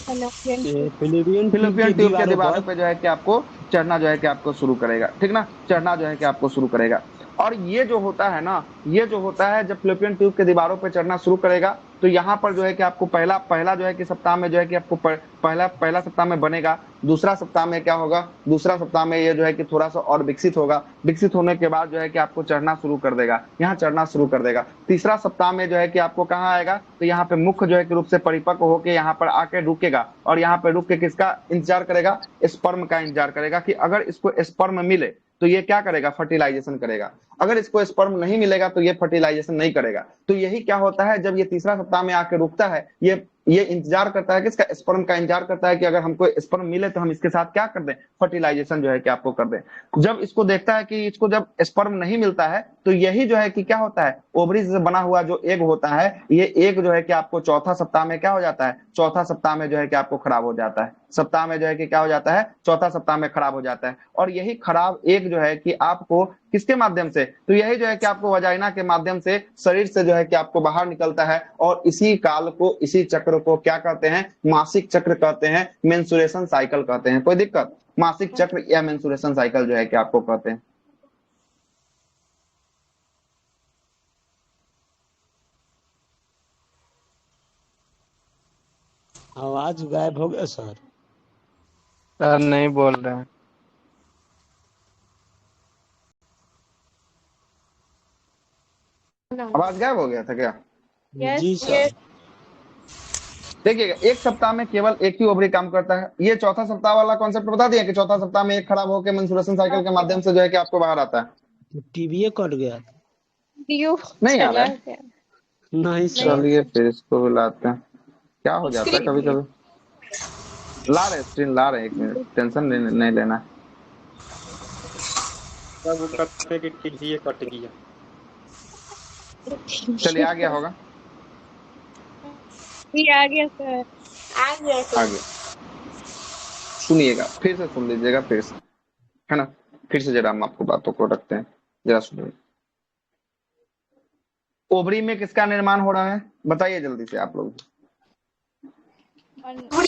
फिलिपियन फिलिपियन ट्यूब के दीवारों पे जो है कि आपको चढ़ना जो है कि आपको शुरू करेगा, ठीक ना, चढ़ना जो है कि आपको शुरू करेगा। और ये जो होता है ना, ये जो होता है जब फिलिपियन ट्यूब के दीवारों पे चढ़ना शुरू करेगा, तो यहाँ पर जो है कि आपको पहला जो है कि सप्ताह में जो है कि आपको पहला सप्ताह में बनेगा। दूसरा सप्ताह में क्या होगा, दूसरा सप्ताह में ये जो है कि थोड़ा सा और विकसित होगा। विकसित होने के बाद जो है कि आपको चढ़ना शुरू कर देगा, यहाँ चढ़ना शुरू कर देगा। तीसरा सप्ताह में जो है कि आपको कहाँ आएगा, तो यहाँ पे मुख्य जो है कि रूप से परिपक्व होकर यहाँ पर आके रुकेगा। और यहाँ पे रुक के किसका इंतजार करेगा, स्पर्म का इंतजार करेगा कि अगर इसको स्पर्म मिले तो ये क्या करेगा, फर्टिलाइजेशन करेगा। अगर इसको स्पर्म नहीं मिलेगा तो ये फर्टिलाइजेशन नहीं करेगा। तो यही क्या होता है, जब ये तीसरा सप्ताह में आके रुकता है, ये इंतजार करता है, किसका, स्पर्म का इंतजार करता है कि अगर हमको स्पर्म मिले तो हम इसके साथ क्या कर दें, फर्टिलाइजेशन जो है कि आपको कर दें। जब इसको देखता है कि इसको जब स्पर्म नहीं मिलता है, तो यही जो है कि क्या होता है, ओवरी से बना हुआ जो एग होता है, ये एग जो है कि आपको चौथा सप्ताह में क्या हो जाता है, चौथा सप्ताह में जो है कि आपको खराब हो जाता है। सप्ताह में जो है कि क्या हो जाता है, चौथा सप्ताह में खराब हो जाता है। और यही खराब एग जो है कि आपको किसके माध्यम से, तो यही जो है कि आपको वजाइना के माध्यम से शरीर से जो है कि आपको बाहर निकलता है। और इसी काल को, इसी चक्र को क्या कहते हैं, मासिक चक्र कहते हैं, मेंसुरेशन साइकिल कहते हैं। कोई दिक्कत, मासिक चक्र या मेंसुरेशन साइकिल जो है कि आपको कहते हैं। आवाज गायब हो गया सर। सर नहीं बोल रहे हैं। आवाज गायब हो गया था क्या? जी सर। देखिएगा, एक सप्ताह में केवल एक ही ओवरी काम करता है। ये चौथा सप्ताह वाला कॉन्सेप्ट बता दिया कि चौथा सप्ताह में एक खराब होकर मेंसुरेशन साइकिल के माध्यम से जो है कि आपको बाहर आता है। टीवी कट गया था। नहीं आ रहा है, नहीं सर। चलिए फिर इसको भी लाते हैं। क्या हो जाता है कभी कभी, ला रहे स्क्रीन ला रहे, एक मिनट टेंशन नहीं लेना। कट गया। चलिए आ गया होगा, आ गया सर। आ गया आ गया। सुनिएगा, फिर से सुन लीजिएगा, फिर से, है ना, फिर से जरा हम आपको बातों को रखते हैं, जरा सुनिए। ओवरी में किसका निर्माण हो रहा है, बताइए जल्दी से आप लोग।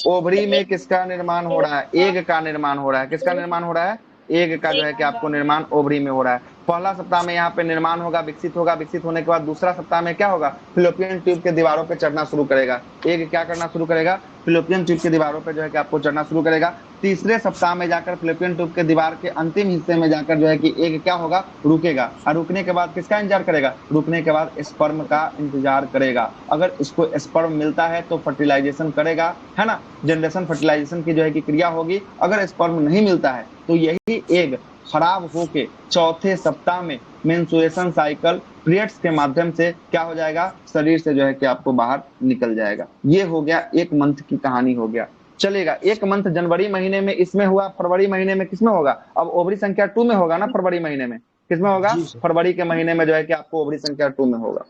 ओवरी में किसका निर्माण हो रहा है, एग का निर्माण हो रहा है। किसका निर्माण हो रहा है, एग का जो है कि आपको निर्माण ओवरी में हो रहा है। पहला सप्ताह में यहाँ पे निर्माण होगा, विकसित होगा। विकसित होने के बाद दूसरा सप्ताह में क्या होगा, फिलिपियन ट्यूब के दीवारों पे चढ़ना शुरू करेगा। एग क्या करना शुरू करेगा, फिलिपियन ट्यूब के दीवारों पे जो है कि आपको चढ़ना शुरू करेगा। तीसरे सप्ताह में जाकर फिलिपियन ट्यूब के दीवार के अंतिम हिस्से में जाकर जो है कि एग क्या होगा, रुकेगा। और रुकने के बाद किसका इंतजार करेगा, रुकने के बाद स्पर्म का इंतजार करेगा। अगर इसको स्पर्म मिलता है तो फर्टिलाइजेशन करेगा, है ना, जनरेशन फर्टिलाइजेशन की जो है कि क्रिया होगी। अगर स्पर्म नहीं मिलता है तो यही एग खराब होके चौथे सप्ताह में मेंसुरेशन साइकिल पीरियड्स के माध्यम से क्या हो जाएगा, शरीर से जो है कि आपको बाहर निकल जाएगा। ये हो गया एक मंथ की कहानी हो गया। चलेगा, एक मंथ जनवरी महीने में इसमें हुआ, फरवरी महीने में किसमें होगा, अब ओवरी संख्या 2 में होगा ना। फरवरी महीने में किसमें होगा, फरवरी के महीने में जो है कि आपको ओवरी संख्या 2 में होगा।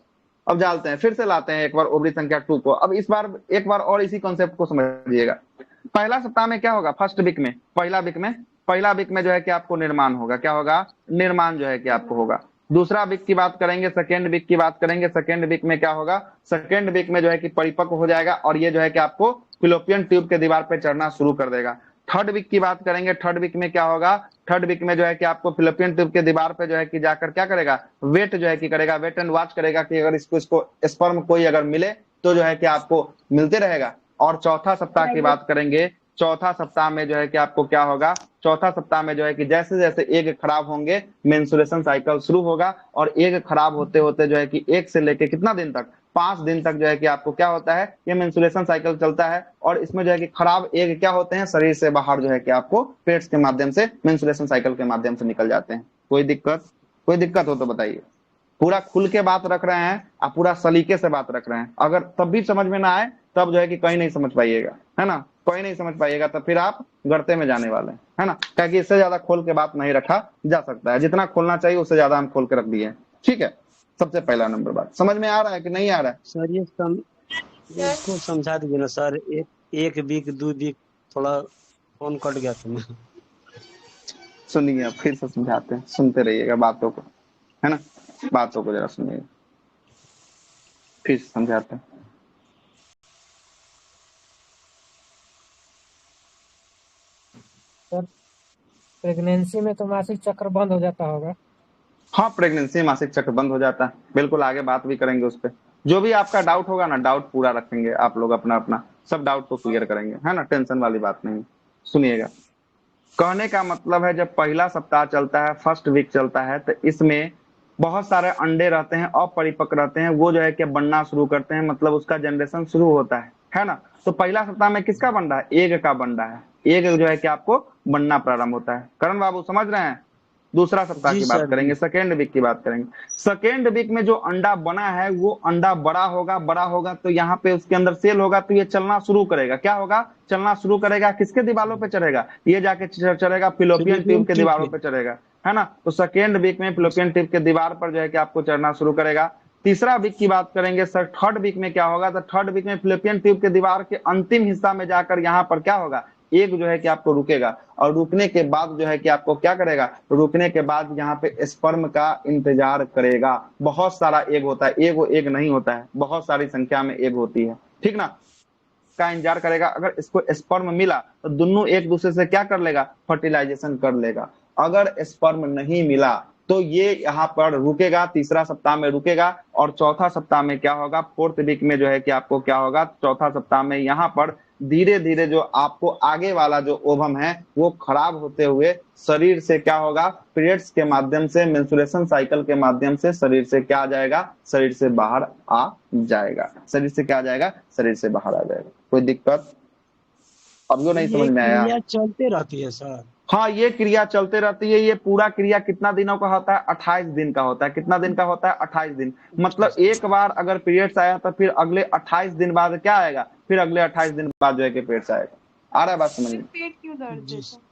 अब डालते हैं, फिर से लाते हैं एक बार ओवरी संख्या 2 को। अब इस बार एक बार और इसी कॉन्सेप्ट को समझिएगा। पहला सप्ताह में क्या होगा, फर्स्ट वीक में, पहला वीक में जो है कि आपको निर्माण होगा। क्या होगा, निर्माण जो है कि आपको होगा। दूसरा वीक की बात करेंगे, सेकेंड वीक की बात करेंगे। सेकेंड वीक में क्या होगा, सेकेंड वीक में जो है कि परिपक्व हो जाएगा और ये जो है कि आपको फिलोपियन ट्यूब के दीवार पे चढ़ना शुरू कर देगा। थर्ड वीक की बात करेंगे, थर्ड वीक में क्या होगा, थर्ड वीक में जो है कि आपको फिलोपियन ट्यूब के दीवार पे जो है कि जाकर क्या करेगा, वेट जो है कि करेगा, वेट एंड वॉच करेगा कि अगर इसको स्पर्म कोई अगर मिले तो जो है कि आपको मिलते रहेगा। और चौथा सप्ताह की बात करेंगे, चौथा सप्ताह में जो है कि आपको क्या होगा, चौथा सप्ताह में जो है कि जैसे जैसे एग खराब होंगे मेंस्ट्रुएशन साइकिल शुरू होगा और एग खराब होते होते जो है कि 1 से लेके कितना दिन तक, 5 दिन तक जो है कि आपको क्या होता है, ये मेंस्ट्रुएशन साइकिल चलता है। और इसमें जो है कि खराब एग क्या होते हैं, शरीर से बाहर जो है कि आपको पेट्स के माध्यम से मेंस्ट्रुएशन साइकिल के माध्यम से निकल जाते हैं। कोई दिक्कत हो तो बताइए। पूरा खुल के बात रख रहे हैं, आप पूरा सलीके से बात रख रहे हैं। अगर तब भी समझ में ना आए तब जो है कि कहीं नहीं समझ पाइएगा, है ना, कोई नहीं समझ पाइएगा, तो फिर आप गर्ते में जाने वाले हैं, है ना, क्योंकि इससे ज्यादा खोल के बात नहीं रखा जा सकता है। जितना खोलना चाहिए उससे ज्यादा हम खोल के रख दिए। ठीक है, सबसे पहला नंबर बात समझ में आ रहा है कि नहीं आ रहा है? सर इसको समझा दीजिए ना सर। एक वीक 2 वीक थोड़ा फोन कट गया था मैं। सुनिए, फिर से समझाते हैं, सुनते रहिएगा बातों को, है ना, बातों को जरा सुनिए, फिर से समझाते हैं। सर प्रेगनेंसी में तो मासिक चक्र बंद हो जाता होगा। हाँ, प्रेगनेंसी मासिक चक्र बंद हो जाता है, बिल्कुल, आगे बात भी करेंगे उस पर। जो भी आपका डाउट होगा ना, डाउट पूरा रखेंगे आप लोग, अपना अपना सब डाउट को क्लियर करेंगे, है ना, टेंशन वाली बात नहीं। सुनिएगा, कहने का मतलब है जब पहला सप्ताह चलता है, फर्स्ट वीक चलता है, तो इसमें बहुत सारे अंडे रहते हैं, अपरिपक्व रहते हैं, वो जो है कि बनना शुरू करते हैं, मतलब उसका जनरेशन शुरू होता है ना। तो पहला सप्ताह में किसका बन रहा है, एग का बन रहा है, एग जो है कि आपको बनना प्रारंभ होता है। करण बाबू समझ रहे हैं? दूसरा सप्ताह की बात करेंगे, सेकेंड वीक की बात करेंगे। सेकेंड वीक में जो अंडा बना है वो अंडा बड़ा होगा तो यहाँ पे उसके अंदर सेल होगा, तो ये चलना शुरू करेगा। क्या होगा, चलना शुरू करेगा, किसके दीवारों पे चढ़ेगा, ये जाके चढ़ेगा फिलोपियन ट्यूब के दीवारों पे चढ़ेगा, है ना। तो सेकेंड वीक में फिलोपियन ट्यूब के दीवार पर जो है कि आपको चढ़ना शुरू करेगा। तीसरा वीक की बात करेंगे सर, थर्ड वीक में क्या होगा, तो थर्ड वीक में फिलोपियन ट्यूब के दीवार के अंतिम हिस्सा में जाकर यहाँ पर क्या होगा, एग जो है कि आपको रुकेगा, और रुकने के बाद जो है कि आपको क्या करेगा, रुकने के बाद यहाँ पे स्पर्म का इंतजार करेगा। बहुत सारा एग होता है, एग नहीं होता है, बहुत सारी संख्या में एग होती है, ठीक ना, का इंतजार करेगा। अगर इसको स्पर्म मिला तो दोनों एक दूसरे से क्या कर लेगा, फर्टिलाइजेशन कर लेगा। अगर स्पर्म नहीं मिला तो ये यहाँ पर रुकेगा, तीसरा सप्ताह में रुकेगा, और चौथा सप्ताह में क्या होगा, फोर्थ वीक में जो है कि आपको क्या होगा, चौथा सप्ताह में यहाँ पर धीरे धीरे जो आपको आगे वाला जो ओवम है वो खराब होते हुए शरीर से क्या होगा, पीरियड्स के माध्यम से, मेंस्ट्रुएशन साइकिल के माध्यम से शरीर से क्या आ जाएगा, शरीर से बाहर आ जाएगा। शरीर से क्या आ जाएगा, शरीर से बाहर आ जाएगा। कोई दिक्कत अब जो नहीं समझ में आया? क्रिया चलते रहती है सर। हाँ, ये क्रिया चलते रहती है। ये पूरा क्रिया कितना दिनों का होता है, 28 दिन का होता है। कितना दिन का होता है, 28 दिन। मतलब एक बार अगर पीरियड्स आया तो फिर अगले 28 दिन बाद क्या आएगा, फिर अगले 28 दिन बाद जो है कि पीरियड्स आएगा। आ रहा है बात समझ में? पेट क्यों दर्द देता है?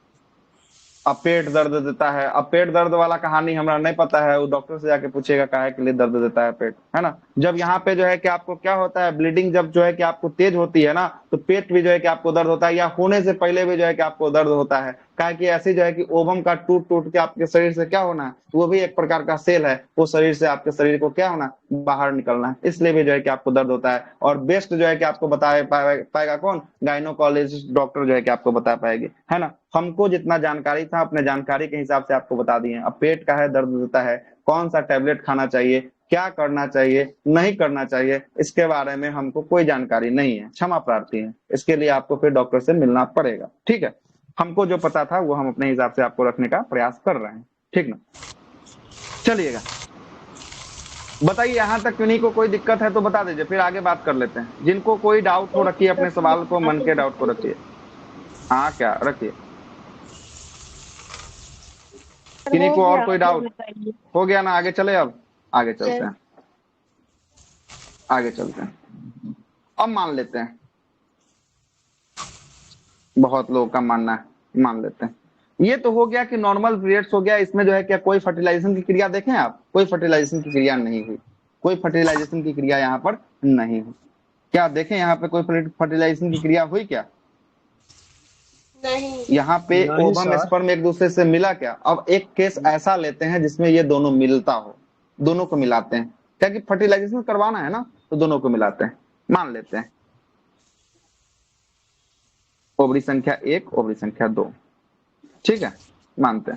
अब पेट दर्द देता है, अब पेट दर्द वाला कहानी हमरा नहीं पता है, वो डॉक्टर से जाके पूछेगा काहे के लिए दर्द देता है पेट, है ना। जब यहाँ पे जो है कि आपको क्या होता है, ब्लीडिंग जब जो है कि आपको तेज होती है ना, तो पेट भी जो है कि आपको दर्द होता है, या होने से पहले भी जो है कि आपको दर्द होता है। काहे कि ऐसी जो है कि ओवम का टूट टूट के आपके शरीर से क्या होना है, वो भी एक प्रकार का सेल है, वो शरीर से आपके शरीर को क्या होना, बाहर निकलना है, इसलिए भी जो है कि आपको दर्द होता है। और बेस्ट जो है कि आपको बता पाएगा कौन, गायनोकोलॉजिस्ट डॉक्टर जो है कि आपको बता पाएगी, है ना। हमको जितना जानकारी था अपने जानकारी के हिसाब से आपको बता दिए। अब पेट का है, दर्द देता है, कौन सा टेबलेट खाना चाहिए, क्या करना चाहिए, नहीं करना चाहिए, इसके बारे में हमको कोई जानकारी नहीं है, क्षमा प्रार्थी है। इसके लिए आपको फिर डॉक्टर से मिलना पड़ेगा, ठीक है। हमको जो पता था वो हम अपने हिसाब से आपको रखने का प्रयास कर रहे हैं, ठीक ना। चलिएगा, बताइए यहाँ तक किन्हीं को कोई दिक्कत है तो बता दीजिए, फिर आगे बात कर लेते हैं। जिनको कोई डाउट हो रखिए, अपने सवाल को, मन के डाउट को रखिए। हाँ, क्या रखिए, किन्हीं को और कोई डाउट हो गया ना? आगे चले, अब आगे चलते हैं, आगे चलते हैं। अब मान लेते हैं, बहुत लोगों का मानना है, मान लेते हैं। ये तो हो गया कि नॉर्मल पीरियड्स हो गया, इसमें जो है क्या कोई फर्टिलाइजेशन की क्रिया देखें आप, कोई फर्टिलाइजेशन की क्रिया नहीं हुई, कोई फर्टिलाइजेशन की क्रिया यहाँ पर नहीं हुई। क्या देखें यहाँ पे कोई फर्टिलाइजेशन की क्रिया हुई क्या? नहीं। यहाँ पे ओवम स्पर्म एक दूसरे से मिला क्या? अब एक केस ऐसा लेते हैं जिसमें ये दोनों मिलता हो, दोनों को मिलाते हैं, क्या कि फर्टिलाइजेशन करवाना है ना, तो दोनों को मिलाते हैं। मान लेते हैं ओवरी संख्या 1, ओवरी संख्या 2, ठीक है। मानते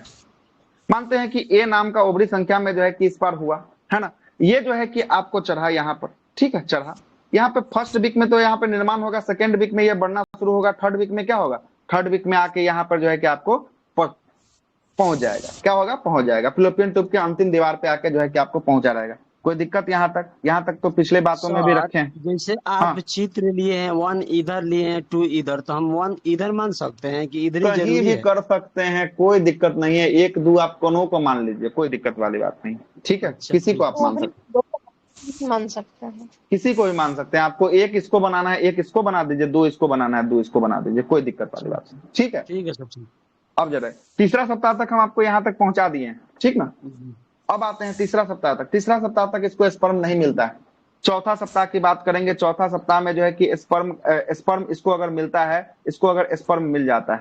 हैं कि ए नाम का ओवरी संख्या में जो है कि इस बार हुआ है ना, ये जो है कि आपको चढ़ा यहाँ पर, ठीक है, चढ़ा यहाँ पे फर्स्ट वीक में तो यहाँ पे निर्माण होगा, सेकेंड वीक में ये बढ़ना शुरू होगा, थर्ड वीक में क्या होगा, थर्ड वीक में आके यहाँ पर जो है कि आपको पहुंच जाएगा, क्या होगा, पहुंच जाएगा फिलोपियन ट्यूब के अंतिम दीवार पे आके जो है कि आपको पहुंचा रहेगा। कोई दिक्कत यहाँ तक तो पिछले बातों में भी सर रखे हैं। जैसे हाँ, आप चित्र लिए हैं, 1 इधर लिए हैं, 2 इधर, तो हम 1 इधर मान सकते हैं कि इधर ही कहीं जरूरी भी है? कर सकते हैं, कोई दिक्कत नहीं है, 1 2 आप कोनो को मान लीजिए, कोई दिक्कत वाली बात नहीं, ठीक है। अच्छा किसी को ठीक। आप मान ओवरी सकते, दो मान सकते हैं। किसी को भी मान सकते हैं। आपको 1 इसको बनाना है, 1 इसको बना दीजिए, 2 इसको बनाना है, 2 इसको बना दीजिए, कोई दिक्कत वाली बात नहीं, ठीक है। ठीक है सर, ठीक। अब जरा तीसरा सप्ताह तक हम आपको यहाँ तक पहुंचा दिए हैं, ठीक ना। हम्म। अब आते हैं तीसरा सप्ताह तक। तीसरा सप्ताह तक इसको स्पर्म नहीं मिलता है। चौथा सप्ताह की बात करेंगे। चौथा सप्ताह में जो है कि स्पर्म इसको अगर मिलता है, इसको अगर स्पर्म मिल जाता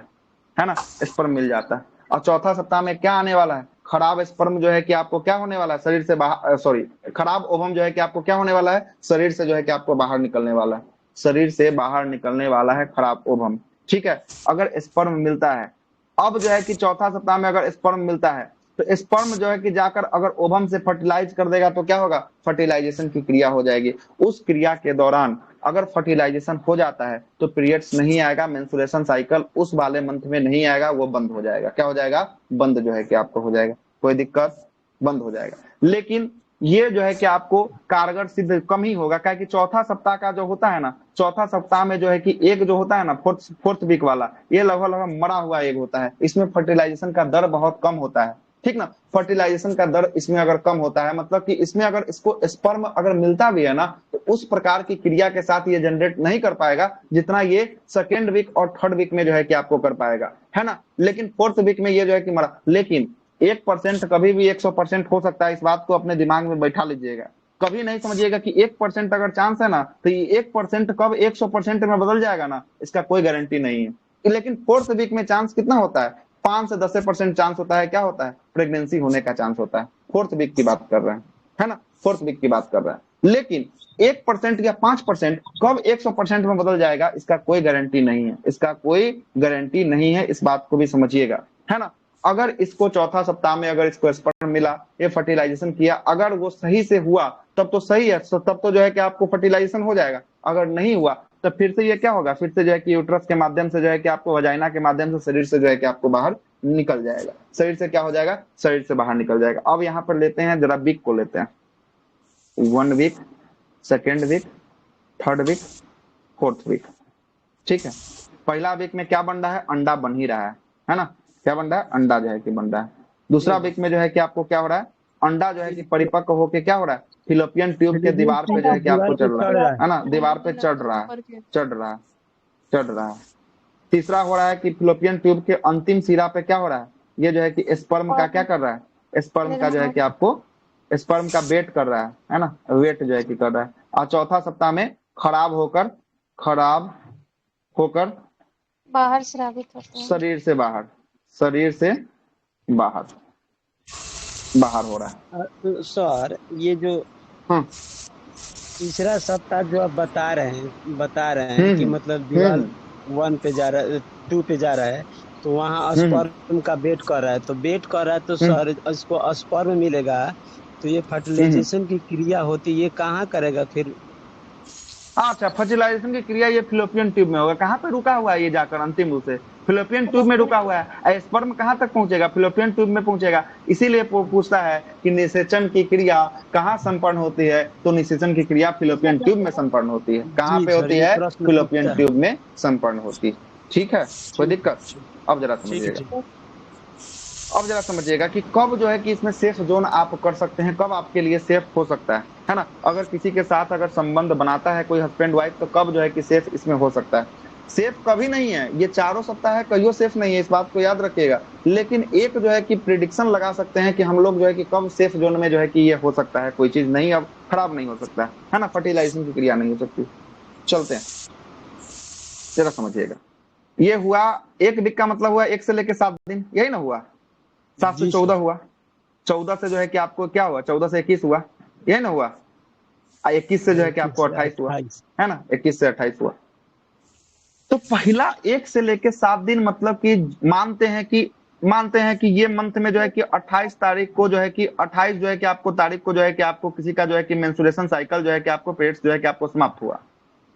है ना, स्पर्म मिल जाता है। और चौथा सप्ताह में क्या आने वाला है, खराब स्पर्म जो है कि आपको क्या होने वाला है, शरीर से बाहर, सॉरी, खराब ओवम जो है कि आपको क्या होने वाला है, शरीर से जो है कि आपको बाहर निकलने वाला है, शरीर से बाहर निकलने वाला है खराब ओवम, ठीक है। अगर स्पर्म मिलता है, अब जो है कि चौथा सप्ताह में अगर स्पर्म मिलता है, तो स्पर्म जो है कि जाकर अगर ओवम से फर्टिलाइज कर देगा, तो क्या होगा, फर्टिलाइजेशन की क्रिया हो जाएगी। उस क्रिया के दौरान अगर फर्टिलाइजेशन हो जाता है तो पीरियड्स नहीं आएगा, मेंस्ट्रुएशन साइकिल उस वाले मंथ में नहीं आएगा, वो बंद हो जाएगा। क्या हो जाएगा, बंद जो है कि आपको हो जाएगा, कोई दिक्कत, बंद हो जाएगा। लेकिन ये जो है कि आपको कारगर सिद्ध कम ही होगा, क्या कि चौथा सप्ताह का जो होता है ना, चौथा सप्ताह में जो है कि एक जो होता है ना, फोर्थ वीक वाला, ये लगभग मरा हुआ एक होता है। इसमें फर्टिलाइजेशन का दर बहुत कम होता है, ठीक ना। फर्टिलाइजेशन का दर इसमें अगर कम होता है, मतलब कि इसमें अगर इसको स्पर्म अगर मिलता भी है ना, तो उस प्रकार की क्रिया के साथ ये जनरेट नहीं कर पाएगा जितना ये सेकेंड वीक और थर्ड वीक में जो है कि आपको कर पाएगा, है ना। लेकिन फोर्थ वीक में ये जो है कि मरा, लेकिन 1% कभी भी 100% हो सकता है, इस बात को अपने दिमाग में बैठा लीजिएगा। कभी नहीं समझिएगा कि 1% अगर चांस है ना, तो ये 1% कब 100% में बदल जाएगा ना, इसका कोई गारंटी नहीं है। लेकिन फोर्थ वीक में चांस कितना होता है, 5 से 10% चांस होता है, क्या होता है, प्रेगनेंसी होने का चांस होता है। फोर्थ वीक की बात कर रहे हैं, है ना, फोर्थ वीक की बात कर रहे हैं। लेकिन 1% या 5% कब 100% में बदल जाएगा, इसका कोई गारंटी नहीं है, इसका कोई गारंटी नहीं है, इस बात को भी समझिएगा, है ना। अगर इसको चौथा सप्ताह में अगर इसको स्पर्म मिला, ये फर्टिलाइजेशन किया, अगर वो सही से हुआ तब तो सही है, तब तो जो है कि आपको फर्टिलाइजेशन हो जाएगा। अगर नहीं हुआ तो फिर से ये क्या होगा, फिर से जो है कि यूट्रस के माध्यम से जो है कि आपको वजाइना के माध्यम से शरीर से जो है कि आपको बाहर निकल जाएगा, शरीर से क्या हो जाएगा, शरीर से बाहर निकल जाएगा। अब यहाँ पर लेते हैं जरा वीक को लेते हैं, 1 week, second week, third week, fourth week, ठीक है। पहला वीक में क्या बन रहा है, अंडा बन ही रहा है ना, क्या बन रहा है, अंडा जो है कि बन रहा है। दूसरा वीक में जो है कि आपको क्या हो रहा है, अंडा जो है कि परिपक्व होके क्या हो रहा है, फिलोपियन ट्यूब के दीवार पे जो है कि आपको चढ़ रहा है ना, दीवार पे चढ़ रहा है। तीसरा हो रहा है कि फिलोपियन ट्यूब के अंतिम सिरा पे क्या हो रहा है, ये जो है कि स्पर्म का क्या कर रहा है, स्पर्म का जो है कि आपको स्पर्म का वेट कर रहा है ना, वेट जो है कि कर रहा है। और चौथा सप्ताह में खराब होकर बाहर स्रावित होते हैं। शरीर से बाहर हो रहा है। तो सर ये जो हाँ, तीसरा सप्ताह जो आप बता रहे हैं कि मतलब दीवार 1 पे जा रहा है, 2 पे जा रहा है, तो वहाँ स्पर्म का वेट कर रहा है, तो वेट कर रहा है, तो सर इसको स्पर्म मिलेगा, तो ये फर्टिलाइजेशन की क्रिया होती, ये कहाँ करेगा फिर? अच्छा, फर्टिलाइजेशन की क्रिया ये फिलोपियन ट्यूब में होगा। कहाँ पे रुका हुआ है ये जाकर, अंतिम रूप से फिलोपियन ट्यूब में रुका हुआ है। स्पर्म कहाँ तक पहुंचेगा, फिलोपियन ट्यूब में पहुंचेगा। इसीलिए पूछता है कि निषेचन की क्रिया कहाँ संपन्न होती है, तो निषेचन की क्रिया फिलोपियन ट्यूब में संपन्न होती है। कहाँ पे होती है, फिलोपियन ट्यूब में संपन्न होती है, ठीक है, कोई दिक्कत। अब जरा समझिएगा कि कब जो है कि इसमें सेफ जोन आप कर सकते हैं, कब आपके लिए सेफ हो सकता है ना। अगर किसी के साथ अगर संबंध बनाता है कोई हस्बैंड वाइफ, तो कब जो है कि सेफ इसमें हो सकता है। सेफ कभी नहीं है, ये चारों सप्ताह है, कहियो सेफ नहीं है, इस बात को याद रखिएगा। लेकिन एक जो है कि प्रिडिक्शन लगा सकते हैं कि हम लोग जो है कि कब सेफ जोन में जो है कि ये हो सकता है, कोई चीज नहीं, अब खराब नहीं हो सकता है ना, फर्टिलाइजेशन की क्रिया नहीं हो सकती। चलते हैं, जरा समझिएगा। ये हुआ 1 वीक का मतलब हुआ 1 से लेकर 7 दिन, यही ना हुआ, 7 से 14 हुआ, 14 से जो है कि आपको क्या हुआ, 14 से 21 हुआ, ये ना हुआ, 21 से जो है कि आपको 28 हुआ, है ना, 21 से 28 हुआ। तो पहला 1 से लेके 7 दिन मतलब कि मानते हैं कि ये मंथ में जो है कि 28 तारीख को जो है कि 28 जो है कि आपको तारीख को जो है कि आपको किसी का जो है कि मेंस्ट्रुएशन साइकिल जो है कि आपको पीरियड्स जो है कि आपको समाप्त हुआ।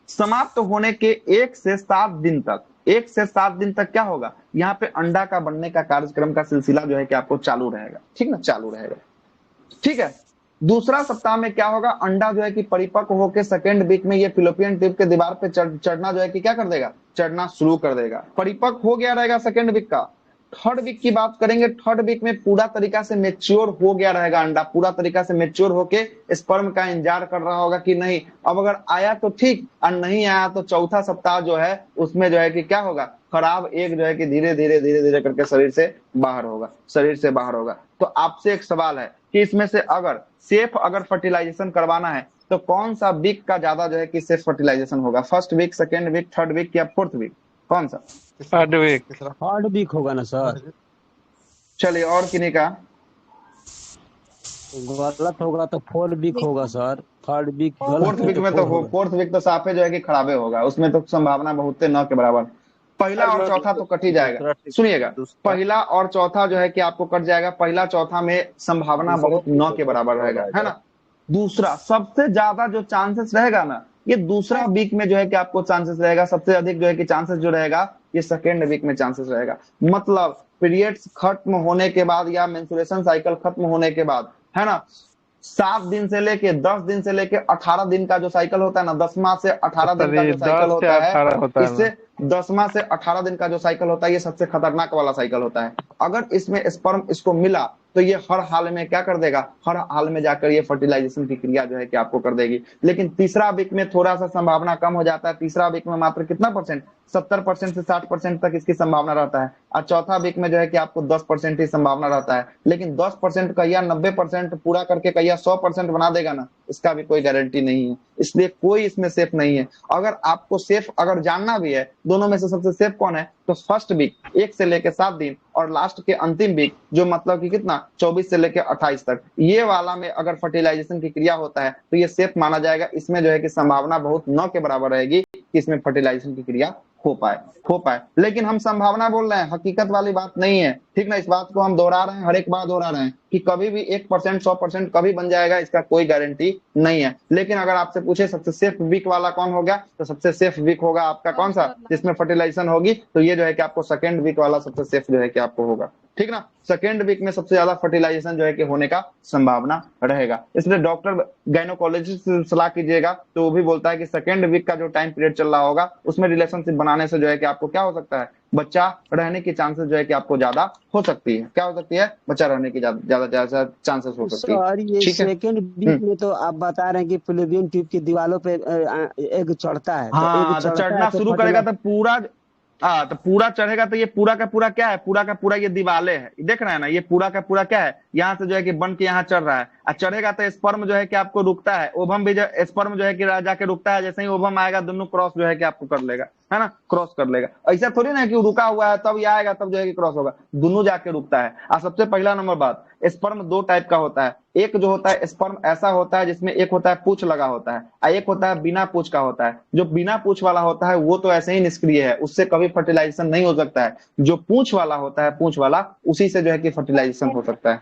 समाप्त होने के 1 से 7 दिन तक, 1 से 7 दिन तक क्या होगा, यहाँ पे अंडा का बनने का कार्यक्रम का सिलसिला जो है कि आपको चालू रहेगा, ठीक ना, चालू रहेगा। ठीक है, दूसरा सप्ताह में क्या होगा, अंडा जो है कि परिपक्व होकर सेकेंड वीक में ये फिलोपियन ट्यूब के दीवार पे चढ़ना जो है कि क्या कर देगा, चढ़ना शुरू कर देगा, परिपक्व हो गया रहेगा सेकेंड वीक का। थर्ड वीक की बात करेंगे, थर्ड वीक में पूरा तरीका से मेच्योर हो गया रहेगा अंडा, पूरा तरीका से मेच्योर होके स्पर्म का इंतजार कर रहा होगा कि नहीं, अब अगर आया तो ठीक और नहीं आया तो चौथा सप्ताह जो है उसमें जो है कि क्या होगा, खराब एग जो है कि धीरे धीरे करके शरीर से बाहर होगा, शरीर से बाहर होगा। तो आपसे एक सवाल है कि इसमें से अगर फर्टिलाइजेशन करवाना है तो कौन सा वीक का ज्यादा जो है कि सेफ फर्टिलाइजेशन होगा, first week, second week, third week या फोर्थ वीक, कौन सा? Third week. थर्ड वीक होगा ना सर? चलिए, और किन्हीं का गलत होगा तो फोर्थ वीक होगा sir, third week fourth week में तो फोर्थ वीक तो साफे जो है कि खराबे होगा, उसमें तो संभावना बहुत है, न के बराबर। पहला और चौथा तो कट ही जाएगा, सुनिएगा, पहला और चौथा जो है कि आपको कट जाएगा, पहला चौथा में संभावना बहुत न के बराबर रहेगा, है ना। दूसरा सबसे ज्यादा जो चांसेस रहेगा ना, ये दूसरा वीक में जो है कि आपको चांसेस रहेगा, सबसे अधिक जो है कि चांसेस जो रहेगा ये सेकेंड वीक में चांसेस रहेगा। मतलब पीरियड्स खत्म होने के बाद या मेंस्ट्रुएशन साइकिल खत्म होने के बाद, है ना, 7 दिन से लेके 10 दिन से लेके 18 दिन का जो साइकिल होता है ना, 10वां से 18 दिन का जो साइकिल होता है, इससे 10वां से 18 दिन का जो साइकिल होता है ये सबसे खतरनाक वाला साइकिल होता है। अगर इसमें स्पर्म इसको मिला तो ये हर हाल में क्या कर देगा, हर हाल में जाकर ये फर्टिलाइजेशन की क्रिया जो है कि आपको कर देगी। लेकिन तीसरा वीक में थोड़ा सा संभावना कम हो जाता है, तीसरा वीक में मात्र कितना परसेंट, 70% से 60% तक इसकी संभावना रहता है, और चौथा वीक में जो है कि आपको 10% ही संभावना रहता है। लेकिन 10% का या 90% पूरा करके का या 100% बना देगा ना, इसका भी कोई गारंटी नहीं है, इसलिए कोई इसमें सेफ नहीं है। अगर आपको सेफ अगर जानना भी है, दोनों में से सबसे सेफ कौन है, तो फर्स्ट वीक 1 से लेकर 7 दिन और लास्ट के अंतिम वीक जो मतलब कि कितना 24 से लेकर 28 तक, ये वाला में अगर फर्टिलाइजेशन की क्रिया होता है तो ये सेफ माना जाएगा। इसमें जो है कि संभावना बहुत न के बराबर रहेगी कि इसमें फर्टिलाइजेशन की क्रिया हो पाए। लेकिन हम संभावना बोल रहे हैं, हकीकत वाली बात नहीं है, ठीक ना। इस बात को हम दोहरा रहे हैं, हर एक बार दोहरा रहे हैं कि कभी भी 1% 100% कभी बन जाएगा, इसका कोई गारंटी नहीं है। लेकिन अगर आपसे पूछे सबसे सेफ वीक वाला कौन हो गया, तो सबसे सेफ वीक होगा आपका कौन सा, जिसमें फर्टिलाइजेशन होगी, तो ये जो है कि आपको सेकेंड वीक वाला सबसे सेफ जो है कि आपको होगा, ठीक ना। सेकेंड वीक में सबसे ज्यादा फर्टिलाइजेशन जो है कि होने का संभावना रहेगा। इसलिए डॉक्टर गायनोकोलॉजिस्ट से सलाह कीजिएगा तो वो भी बोलता है कि सेकेंड वीक का जो टाइम पीरियड चल रहा होगा उसमें रिलेशनशिप बनाने से जो है कि आपको क्या हो सकता है, बच्चा रहने की चांसेस जो है कि आपको ज्यादा हो सकती है, क्या हो सकती है, बच्चा रहने की ज्यादा चांसेस हो सकती है। सर ये सेकेंड वीक में तो आप बता रहे हैं कि फिलोपियन ट्यूब की दीवारों पे एग चढ़ता है, हाँ, तो चढ़ना शुरू करेगा तो पूरा चढ़ेगा, तो ये पूरा का पूरा क्या है, पूरा का पूरा ये दीवाले है, देख रहे हैं ना, ये पूरा का पूरा क्या है, यहाँ से जो है कि बन के यहाँ चढ़ रहा है, और चढ़ेगा तो स्पर्म जो है कि आपको रुकता है, ओवम भी स्पर्म जो है कि जाके रुकता है, जैसे ही ओवम आएगा दोनों क्रॉस जो है कि आपको कर लेगा, है ना, क्रॉस कर लेगा। ऐसा थोड़ी ना कि रुका हुआ है तब ये आएगा तब जो है कि क्रॉस होगा, दोनों जाके रुकता है। और सबसे पहला नंबर बात, स्पर्म 2 टाइप का होता है, एक जो होता है स्पर्म ऐसा होता है जिसमें एक होता है पूंछ लगा होता है, और एक होता है बिना पूंछ का होता है। जो बिना पूंछ वाला होता है वो तो ऐसे ही निष्क्रिय है, उससे कभी फर्टिलाइजेशन नहीं हो सकता है। जो पूंछ वाला होता है, पूंछ वाला, उसी से जो है कि फर्टिलाइजेशन हो सकता है,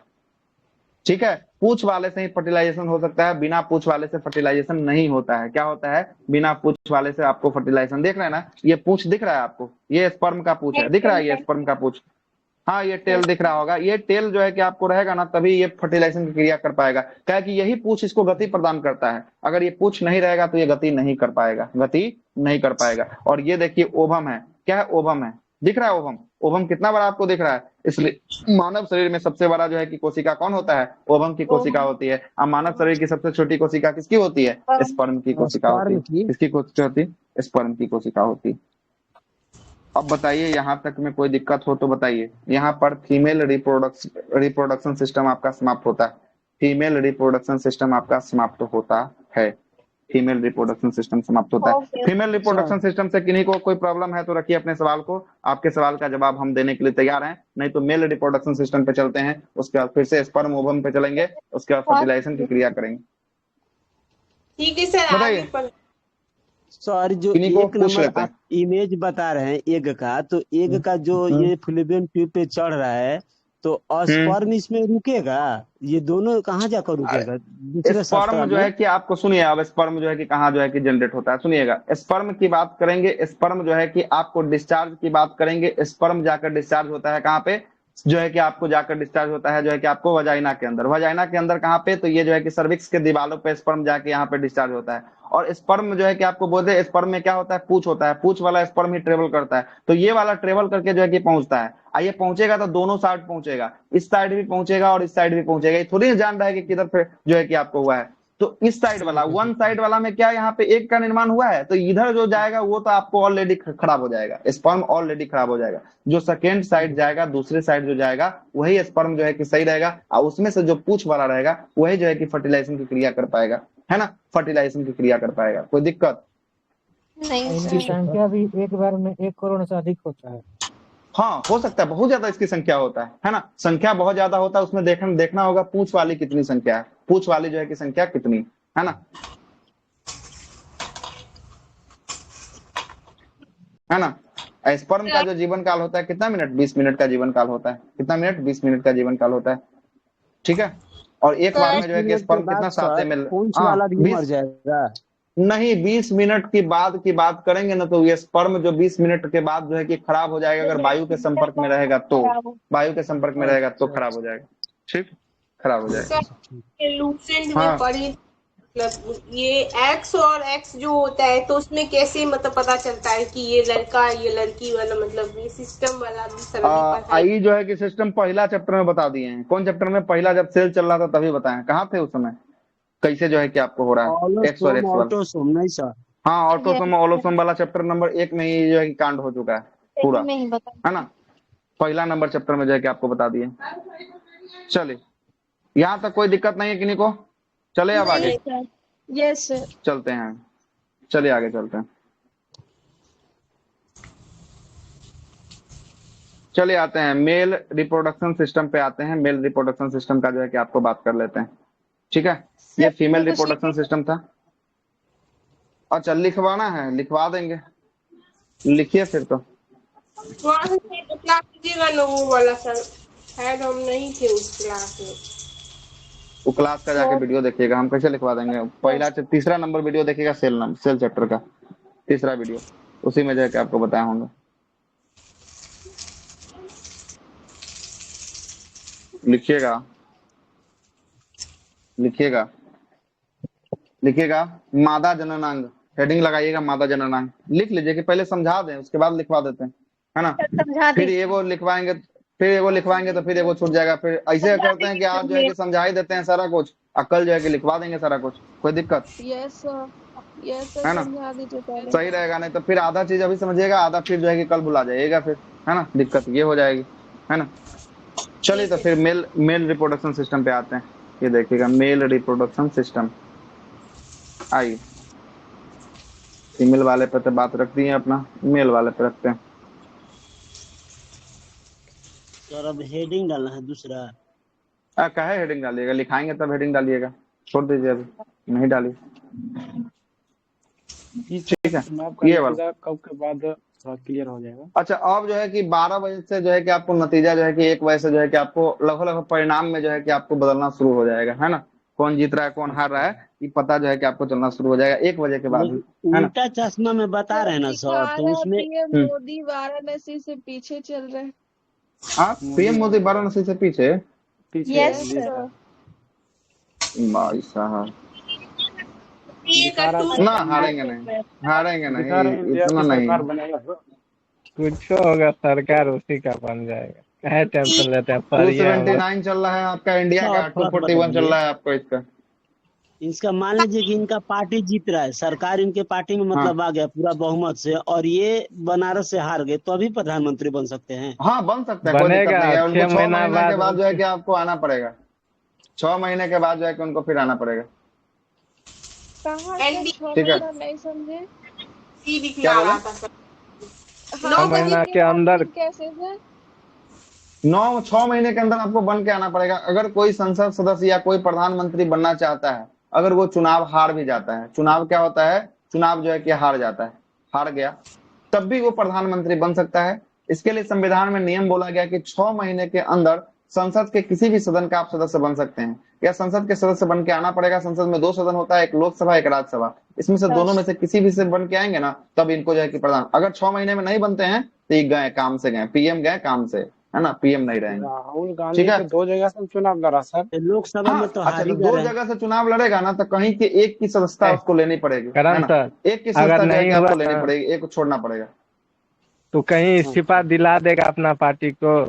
ठीक है। पूंछ वाले से ही फर्टिलाइजेशन हो सकता है, बिना पूंछ वाले से फर्टिलाइजेशन नहीं होता है। क्या होता है, बिना पूंछ वाले से आपको फर्टिलाइजेशन, देख रहे हैं ना, ये पूंछ दिख रहा है आपको, ये स्पर्म का पूंछ है, दिख रहा है ये स्पर्म का पूंछ, हाँ ये टेल दिख रहा होगा, ये टेल जो है कि आपको रहेगा ना तभी ये फर्टिलाइजेशन की क्रिया कर पाएगा, क्या कि यही पूंछ इसको गति प्रदान करता है। अगर ये पूंछ नहीं रहेगा तो ये गति नहीं कर पाएगा, और ये देखिए ओवम है, क्या है, ओवम है, दिख रहा है ओवम, ओवम कितना बड़ा आपको दिख रहा है। इसलिए मानव शरीर में सबसे बड़ा जो है कि कोशिका कौन होता है, ओवम की कोशिका होती है। और मानव शरीर की सबसे छोटी कोशिका किसकी होती है, स्पर्म की कोशिका होती है। किसकी कोशिका होती है, स्पर्म की कोशिका होती है। अब बताइए, यहाँ तक में कोई दिक्कत हो तो बताइए। यहाँ पर फीमेल रिप्रोडक्शन सिस्टम आपका समाप्त होता है, फीमेल रिप्रोडक्शन सिस्टम आपका समाप्त होता है। फीमेल रिप्रोडक्शन सिस्टम समाप्त होता है। ओके फीमेल रिप्रोडक्शन सिस्टम से किन्हीं को कोई प्रॉब्लम है तो रखिए अपने सवाल को, आपके सवाल का जवाब हम देने के लिए तैयार हैं, नहीं तो मेल रिप्रोडक्शन सिस्टम पे चलते हैं, उसके बाद फिर से स्पर्म ओवम पे चलेंगे, उसके बाद फर्टिलाइजेशन की क्रिया करेंगे। ठीक है सर, आगे बताइए सर जो किन्हीं को एक पूछ नंबर लेते हैं। आप इमेज बता रहे हैं एग का, तो एग का जो ये फ्लोपियन ट्यूब पे चढ़ रहा है, तो स्पर्म इसमें रुकेगा? ये दोनों कहाँ जाकर रुकेगा दूसरे स्पर्म सप्ताह जो में? है कि आपको सुनिए, अब स्पर्म जो है कि कहाँ जो है कि जनरेट होता है, सुनिएगा। स्पर्म की बात करेंगे, स्पर्म जो है कि आपको डिस्चार्ज की बात करेंगे, स्पर्म जाकर डिस्चार्ज होता है कहाँ पे, जो है कि आपको जाकर डिस्चार्ज होता है जो है कि आपको वजाइना के अंदर, वजाइना के अंदर कहाँ पे, तो ये जो है कि सर्विक्स के दीवारों पे स्पर्म जाके यहाँ पे डिस्चार्ज होता है। और स्पर्म जो है कि आपको बोलते हैं, स्पर्म में क्या होता है, पूछ होता है, पूछ वाला स्पर्म ही ट्रेवल करता है, तो ये वाला ट्रेवल करके जो है कि पहुंचता है। आइए पहुंचेगा तो दोनों साइड पहुंचेगा, इस साइड भी पहुंचेगा और इस साइड भी पहुंचेगा, ये थोड़ी जान रहा है कि किधर पे जो है कि आपको हुआ है। तो इस साइड वाला, वन साइड वाला में क्या यहाँ पे एक का निर्माण हुआ है, तो इधर जो जाएगा वो तो आपको ऑलरेडी खराब हो जाएगा, स्पर्म ऑलरेडी खराब हो जाएगा। जो सेकेंड साइड जाएगा, दूसरे साइड जो जाएगा वही स्पर्म जो है कि सही रहेगा, और उसमें से जो पूछ वाला रहेगा वही जो है कि फर्टिलाइजेशन की क्रिया कर पाएगा, है ना, फर्टिलाइजेशन की क्रिया कर पाएगा। कोई दिक्कत? नहीं इनकी सर। संख्या भी एक बार में 1 करोड़ से अधिक होता है। हाँ हो सकता है, बहुत ज्यादा इसकी संख्या होता है ना, संख्या बहुत ज्यादा होता है, उसमें देखना होगा पूछ वाली कितनी संख्या है, पूछ वाली जो है कि संख्या कितनी है ना, है ना। स्पर्म का जो जीवन काल होता है कितना मिनट, 20 मिनट का जीवन काल होता है, कितना मिनट, 20 मिनट का जीवन काल होता है, ठीक है। और एक बार में जो है कि स्पर्म कितना 7 ml, पूंछ वाला भी मर 20 जाएगा? नहीं, 20 मिनट की बात करेंगे ना, तो ये स्पर्म जो 20 मिनट के बाद जो है कि खराब हो जाएगा, अगर वायु के संपर्क में रहेगा तो, वायु के संपर्क में रहेगा तो खराब हो जाएगा, ठीक, खराब हो जाएगा। सर लूसेंट हाँ। में पढ़ी, मतलब ये एक्स और एक्स जो होता है तो उसमें कैसे मतलब पता चलता है कि ये लड़का ये लड़की वाला, मतलब ये सिस्टम वाला भी सर अभी पढ़ाई। आई जो है कि सिस्टम पहला चैप्टर में बता दिए हैं। कौन चैप्टर में? पहला जब सेल चल रहा था तभी बताएं, कहाँ थे उस समय, कैसे जो है कि आपको हो रहा है एक्स और एक्स वाला। ऑटोसोम नहीं सर? हाँ, ऑटोसोम ओलोसोम वाला चैप्टर नंबर 1 में ही जो है कि कांड हो चुका है पूरा, में ही बता। है ना, पहला नंबर चैप्टर में जो है कि आपको बता दिए। चलिए यहाँ तक कोई दिक्कत नहीं है किन्हीं को? चले अब आगे यस सर। चलते हैं, चलिए आगे चलते हैं, चलिए आते हैं मेल रिप्रोडक्शन सिस्टम पे आते हैं। मेल रिप्रोडक्शन सिस्टम का जो है कि आपको बात कर लेते हैं, ठीक है। ये फीमेल रिप्रोडक्शन सिस्टम था। अच्छा लिखवाना है, लिखवा देंगे, लिखिए फिर तो। वहाँ से बता दीजिएगा ना वो वाला सर, शायद हम नहीं थे उस क्लास में। वो क्लास का जाके वीडियो देखिएगा, हम कैसे लिखवा देंगे। पहला तीसरा नंबर वीडियो देखिएगा, सेल चैप्टर का तीसरा वीडियो, उसी में जाके आपको बताया होंगे। लिखिएगा लिखिएगा लिखिएगा, मादा जननांग, हेडिंग लगाइएगा मादा जननांग, लिख लीजिए कि पहले समझा दें उसके बाद लिखवा देते हैं, है ना। समझा फिर दीजिए। एगो लिखवाएंगे, फिर एगो लिखवाएंगे तो फिर एगो छूट जाएगा, फिर ऐसे करते हैं कि आज जो है कि समझा ही देते हैं सारा कुछ, कल जो है कि लिखवा देंगे सारा कुछ। कोई दिक्कत? यस सर, है ना, समझा दीजिए पहले। सही रहेगा, नहीं तो फिर आधा चीज अभी समझिएगा, आधा फिर जो है कि कल भुला जाइएगा फिर, है ना, दिक्कत ये हो जाएगी, है ना। चलिए तो फिर मेल रिप्रोडक्शन सिस्टम पे आते हैं। ये देखिएगा मेल रिप्रोडक्शन सिस्टम, आइए फीमेल वाले पे तो बात रख दी है अपना, मेल वाले पे रखते हैं। सर अब हेडिंग डालना है दूसरा? कहे हेडिंग डालिएगा, लिखाएंगे तब हेडिंग डालिएगा, छोड़ दीजिए अभी नहीं डालिए, ठीक है। ये वाला कब के बाद क्लियर हो जाएगा। अच्छा, अब जो है कि 12 बजे से जो है कि आपको नतीजा जो है कि 1 बजे से जो है कि आपको लगभग परिणाम में जो है कि आपको बदलना शुरू हो जाएगा, है ना, कौन जीत रहा है कौन हार रहा है ये पता जो है कि आपको चलना शुरू हो जाएगा 1 बजे के बाद, है ना। उल्टा चश्मा में बता रहे हैं ना सर, तो उसमें मोदी वाराणसी से पीछे चल रहे हैं। आप पीएम मोदी वाराणसी से पीछे? Yes sir. भाई साहब ना हारेंगे नहीं, इतना नहीं। कुछ होगा, सरकार उसी का बन जाएगा, कहे टेंशन लेते हैं। 279 चल रहा है आपका इंडिया का, 241 चल रहा है आपको इसका। इसका मान लीजिए कि इनका पार्टी जीत रहा है, सरकार इनके पार्टी में मतलब आ गया पूरा बहुमत से, और ये बनारस से हार गए, तो अभी प्रधानमंत्री बन सकते हैं? हाँ बन सकता है, कोई दिक्कत नहीं है। उनको 6 महीने के बाद जो है कि आपको आना पड़ेगा, 6 महीने के बाद जो है कि उनको फिर आना पड़ेगा। कहाँ एनडी से 6 ठीक है। महीना नहीं समझे? ही क्या दिखला बोले? रहा था सर। 9 9 बजे बजे महीना के के बाद अंदर फिर कैसे से? 6 महीने के अंदर आपको बन के आना पड़ेगा। अगर कोई संसद सदस्य या कोई प्रधानमंत्री बनना चाहता है, अगर वो चुनाव हार भी जाता है, चुनाव क्या होता है, चुनाव जो है कि हार जाता है, हार गया, तब भी वो प्रधानमंत्री बन सकता है। इसके लिए संविधान में नियम बोला गया कि 6 महीने के अंदर संसद के किसी भी सदन का आप सदस्य बन सकते हैं, या संसद के सदस्य बन के आना पड़ेगा। संसद में 2 सदन होता है, एक लोकसभा एक राज्यसभा, इसमें से दोनों में से किसी भी से बन के आएंगे ना, तब इनको जो है कि प्रधान। अगर 6 महीने में नहीं बनते हैं तो ये गए काम से, गए पीएम, गए काम से, है ना, पीएम नहीं रहेंगे। राहुल ठीक गांधी है। तो 2 जगह से चुनाव लड़ा सर। लोकसभा हाँ में तो अच्छा, हार तो ही 2 गए हैं। जगह से चुनाव लड़ेगा ना, तो कहीं के एक की सदस्यता ए, उसको लेनी पड़ेगी, है करम ना, सर, एक की अगर सदस्यता जो है नहीं कि हुआ आपको लेनी ना पड़ेगी, एक को छोड़ना पड़ेगा। तो कहीं इस्तीफा दिला देगा अपना पार्टी को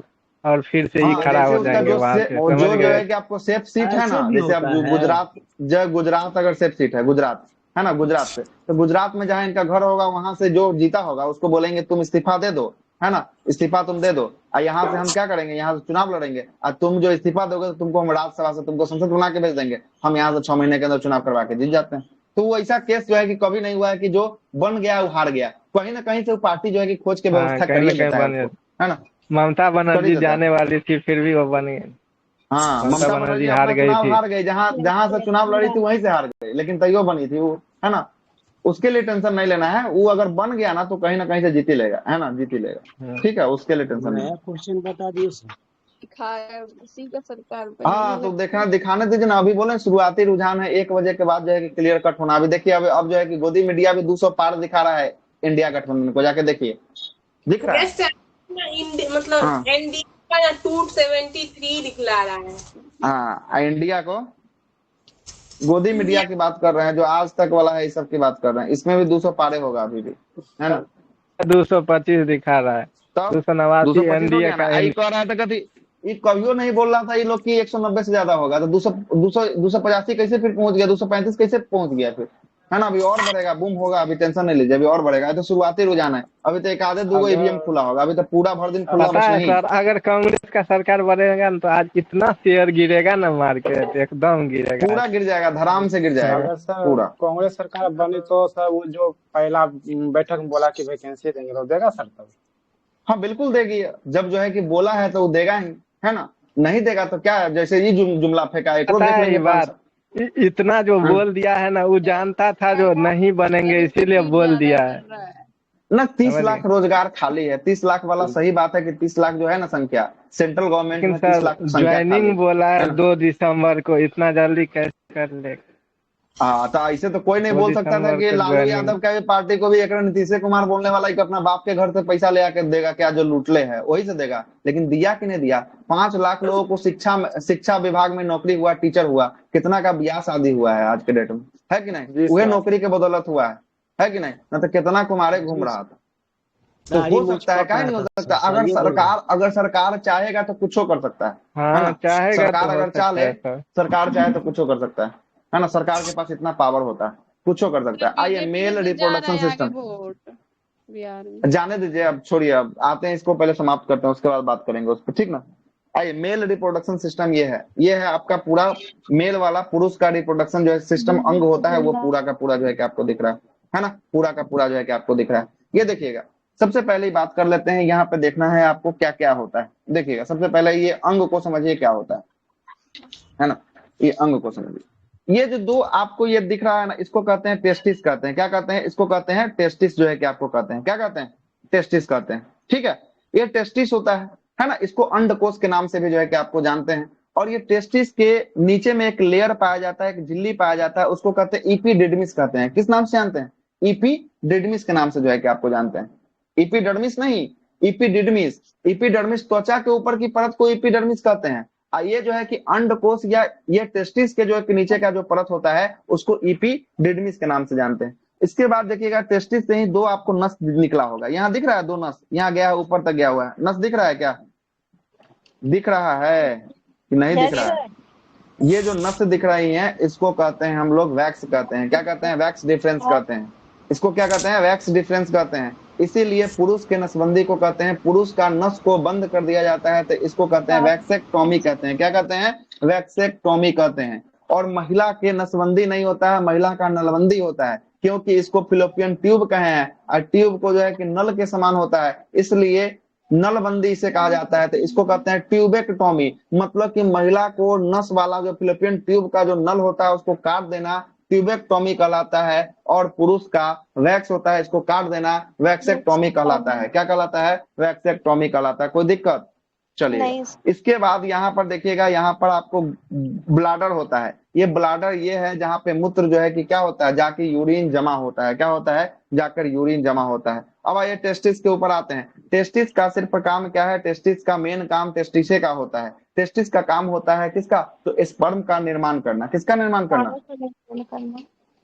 और फिर से ही हाँ, खड़ा जैसे हो उसका जाएंगे जो वहां से, वो समझ जो गए? है कि आपको सेफ सीट है ऐसे ना, भी जैसे अब होता है। गुजरात, जो गुजरात अगर सेफ सीट है, गुजरात है ना, गुजरात से, तो गुजरात में जहाँ इनका घर होगा वहां से जो जीता होगा उसको बोलेंगे तुम इस्तीफा दे दो, है ना, इस्तीफा तुम दे दो, और यहाँ से हम क्या करेंगे, यहाँ से चुनाव लड़ेंगे, और तुम जो इस्तीफा दोगे तो तुमको हम राज्यसभा से तुमको संसद बना के भेज देंगे, हम यहाँ से 6 महीने के अंदर चुनाव करवा के जीत जाते हैं। तो वो ऐसा केस जो है कि कभी नहीं हुआ है कि जो बन गया वो हार गया, कहीं ना कहीं से वो पार्टी जो है कि खोज के हाँ, व्यवस्था कर कहीं ही ना कहीं लेता है बने। उसको, है ना, ममता कर ही बनर्जी देता है। जाने वाली थी फिर भी वो बन गई। हाँ, ममता ममता बनर्जी बनर्जी हार अपना गई चुनाव थी। हार गई, जहां जहां से चुनाव लड़ी थी वहीं से हार गई, लेकिन तैयो बनी थी वो, है ना। उसके लिए टेंशन नहीं लेना है, वो अगर बन गया ना तो कहीं ना कहीं से जीत ही लेगा, है ना, जीत ही लेगा। ठीक है, उसके लिए टेंशन नहीं। नया क्वेश्चन बता दिए सर। दिखाया उसी का सरकार हाँ, बनने तो लगता देखना, है। दिखाने दीजिए ना। अभी बोले शुरुआती रुझान है, 1 बजे के बाद जो है कि क्लियर कट होना। अभी देखिए, अब जो है कि गोदी मीडिया भी 200 पार दिखा रहा है इंडिया गठबंधन को, जाके देखिए, दिख रहा है। यस सर, मतलब हाँ एनडी का ना 273 दिखला रहा है। हाँ, इंडिया को गोदी मीडिया इंडिया की बात कर रहे हैं, जो आज तक वाला है, इस सब की बात कर रहे हैं, इसमें भी 200 पारे होगा अभी भी, है ना। 225 दिखा रहा है, तब 289 225 हो एनडीए गया ना। का। आई कह रहा था कभी, ये कभियो नहीं बोल रहा था ये लोग कि 190 से ज्यादा होगा, तो 285 कैसे फिर पहुंच गया, 235 कैसे पहुंच गया फिर, है ना। अभी और बढ़ेगा, बूम होगा, अभी टेंशन नहीं लीजिए, अभी और बढ़ेगा। तो शुरुआती रुझान है, अभी तो एक आधे 2 ईवीएम अगर खुला होगा, अभी तो पूरा भर दिन खुला पता बस है नहीं। सर, अगर कांग्रेस का सरकार बनेगा ना तो आज इतना शेयर गिरेगा ना, मार्केट एकदम गिरेगा पूरा आज। गिर जाएगा, धराम से गिर जाएगा अगर सर पूरा। कांग्रेस सरकार बनी तो सर वो जो पहला बैठक में बोला कि वैकेंसी देंगे तो देगा सर तब? हाँ बिल्कुल देगी, जब जो है कि बोला है तो वो देगा ही, है ना। नहीं देगा तो क्या है, जैसे ये जुमला फेंका, एक पता देख है लेंगे ये बात, इतना जो बोल दिया है ना, वो जानता था जो नहीं बनेंगे, इसीलिए बोल दिया है, ना। 30 समझ गए। लाख रोजगार खाली है, 30 लाख वाला सही बात है कि 30 लाख जो है ना संख्या, सेंट्रल गवर्नमेंट लेकिन में 30 सर लाख संख्या खाली ज्वाइनिंग बोला है है ना। 2 दिसंबर को, इतना जल्दी कैसे कर ले? हाँ, तो ऐसे तो कोई नहीं 2 बोल सकता था दिसंबर कि को लालू ज्वाइनिंग। यादव का भी पार्टी को भी एक नीतीश कुमार बोलने वाला कि अपना बाप के घर से पैसा ले आके देगा, क्या जो लूटले है वही से देगा, लेकिन दिया कि नहीं दिया। 5 लाख लोगों को शिक्षा विभाग में नौकरी हुआ, टीचर हुआ, कितना का ब्याह शादी हुआ है आज के डेट में, है कि नहीं, वह नौकरी के बदौलत हुआ है कि नहीं, न तो कितना कुमारे घूम रहा था। तो हो सकता है, क्या नहीं हो सकता, अगर सरकार चाहेगा तो कुछ कर सकता है हाँ, ना। चाहेगा सरकार तो हो अगर सकता चाहे, है सर। सरकार चाहे तो कुछ कर सकता है ना। सरकार के पास इतना पावर होता है, कुछ कर सकता है। आइए, बीजेपी मेल में तो जा रहा रिप्रोडक्शन है आगे सिस्टम, वोट बिहार में। जाने दीजिए, अब छोड़िए, अब आते हैं, इसको पहले समाप्त करते हैं, उसके बाद बात करेंगे उस पर, ठीक ना। आइए, मेल रिप्रोडक्शन सिस्टम ये है आपका पूरा मेल वाला, पुरुष का रिप्रोडक्शन जो है सिस्टम अंग होता है, वो पूरा का पूरा जो है कि आपको दिख रहा है ना, पूरा का पूरा जो है कि आपको दिख रहा है। ये देखिएगा, सबसे पहले बात कर लेते हैं, यहाँ पे देखना है आपको क्या क्या होता है। देखिएगा, सबसे पहले ये अंग को समझिए क्या होता है ना, ये अंग को समझिए। ये जो 2 आपको ये दिख रहा है ना, इसको कहते हैं टेस्टिस, कहते हैं, क्या कहते हैं, इसको कहते हैं टेस्टिस, जो है कि आपको कहते हैं, क्या कहते हैं, टेस्टिस कहते हैं। ठीक है, ये टेस्टिस होता है ना। इसको अंडकोश के नाम से भी जो है कि आपको जानते हैं। और ये टेस्टिस के नीचे में एक लेयर पाया जाता है, एक झिल्ली पाया जाता है, उसको कहते हैं इपीडिडमिस कहते हैं। किस नाम से जानते हैं, इपीडिडमिस के नाम से जो है कि आपको जानते हैं। इपीडर्मिस नहीं, इपीडिडमिस। इपीडर्मिस त्वचा के ऊपर की परत को इपीडर्मिस कहते हैं। ये जो है कि अंडकोश या ये टेस्टिस के जो नीचे का जो परत होता है उसको इपीडिडमिस के नाम से जानते हैं। इसके बाद देखिएगा, टेस्टिस से ही 2 आपको नस निकला होगा, यहाँ दिख रहा है 2 नस, यहाँ गया है, ऊपर तक गया हुआ है, नस दिख रहा है, क्या दिख रहा है कि नहीं दिख रहा है। ये जो नस दिख रही है इसको कहते हैं हम लोग वैक्स कहते हैं। क्या कहते हैं, वैक्स डिफरेंस कहते हैं। इसको क्या कहते हैं, वैक्स डिफरेंस कहते हैं। इसीलिए पुरुष के नसबंदी को कहते हैं, पुरुष का नस को बंद कर दिया जाता है तो इसको कहते हैं वैक्सेक्टोमी कहते हैं। क्या कहते हैं, वैक्सेक्टोमी कहते हैं। और महिला के नसबंदी नहीं होता है, महिला का नलबंदी होता है, क्योंकि इसको फिलोपियन ट्यूब कहे हैं और ट्यूब को जो है कि नल के समान होता है, इसलिए नलबंदी इसे कहा जाता है। तो इसको कहते हैं ट्यूबेक्टोमी, मतलब कि महिला को नस वाला जो फिलोपियन ट्यूब का जो नल होता है उसको काट देना ट्यूबेक्टोमी कहलाता है, और पुरुष का वैक्स होता है इसको काट देना वैक्सेक्टोमी कहलाता है। क्या कहलाता है? वैक्सेक्टोमी कहलाता है। कोई दिक्कत? चलिए, इसके बाद यहाँ पर देखिएगा, यहाँ पर आपको ब्लाडर होता है। ये ब्लाडर ये है जहाँ पे मूत्र जो है कि क्या होता है, जाके यूरिन जमा होता है। क्या होता है? जाकर यूरिन जमा होता है। अब आइए टेस्टिस के ऊपर आते हैं। टेस्टिस का सिर्फ काम क्या है? टेस्टिस का मेन काम टेस्टिसे का होता है। टेस्टिस का काम होता है किसका? तो स्पर्म का निर्माण करना। किसका निर्माण करना?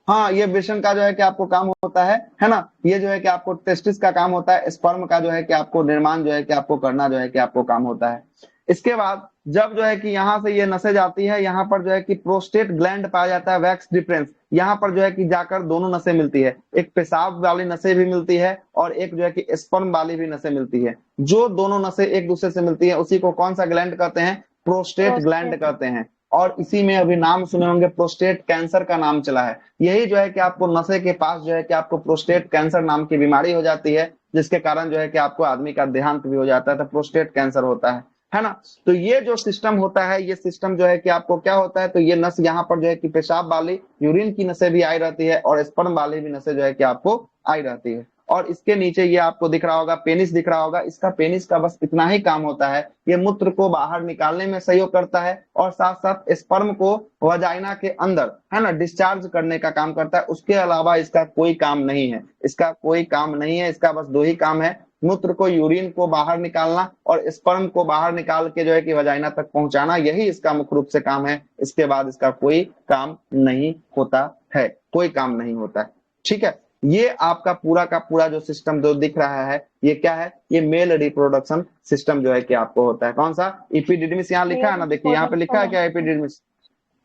हाँ, ये विषण का जो है कि आपको काम होता है ना। ये जो है कि आपको टेस्टिस का काम होता है, स्पर्म का जो है कि आपको निर्माण जो है कि आपको करना जो है कि आपको काम होता है। इसके बाद जब जो है कि यहाँ से ये नसें जाती है, यहाँ पर जो है कि प्रोस्टेट ग्लैंड पाया जाता है, वैक्स डिफरेंस। यहाँ पर जो है कि जाकर दोनों नसें मिलती है, एक पेशाब वाली नसें भी मिलती है और एक जो है कि स्पर्म वाली भी नसें मिलती है। जो दोनों नसें एक दूसरे से मिलती है उसी को कौन सा ग्लैंड कहते हैं? प्रोस्टेट ग्लैंड कहते हैं। और इसी में अभी नाम सुने होंगे, प्रोस्टेट कैंसर का नाम चला है। यही जो है कि आपको नशे के पास जो है कि आपको प्रोस्टेट कैंसर नाम की बीमारी हो जाती है, जिसके कारण जो है कि आपको आदमी का देहांत भी हो जाता है, तो प्रोस्टेट कैंसर होता है ना। तो ये जो सिस्टम होता है, ये सिस्टम जो है कि आपको क्या होता है, तो ये नस यहाँ पर जो है कि पेशाब वाली यूरिन की नसें भी आई रहती है और स्पर्म वाली भी नसें जो है कि आपको आई रहती है। और इसके नीचे ये आपको दिख रहा होगा, पेनिस दिख रहा होगा। इसका पेनिस का बस इतना ही काम होता है, ये मूत्र को बाहर निकालने में सहयोग करता है और साथ साथ स्पर्म को वजाइना के अंदर है ना डिस्चार्ज करने का काम करता है। उसके अलावा इसका कोई काम नहीं है, इसका कोई काम नहीं है। इसका बस दो ही काम है, मूत्र को यूरिन को बाहर निकालना और स्पर्म को बाहर निकाल के जो है कि वजाइना तक पहुंचाना, यही इसका मुख्य रूप से काम है। इसके बाद इसका कोई काम नहीं होता है, कोई काम नहीं होता है। ठीक है, ये आपका पूरा का पूरा जो सिस्टम जो दिख रहा है, ये क्या है? ये मेल रिप्रोडक्शन सिस्टम जो है कि आपको होता है। कौन सा? एपिडिडमिस यहाँ लिखा है ना, देखिए यहाँ पे लिखा है क्या एपिडिडमिस?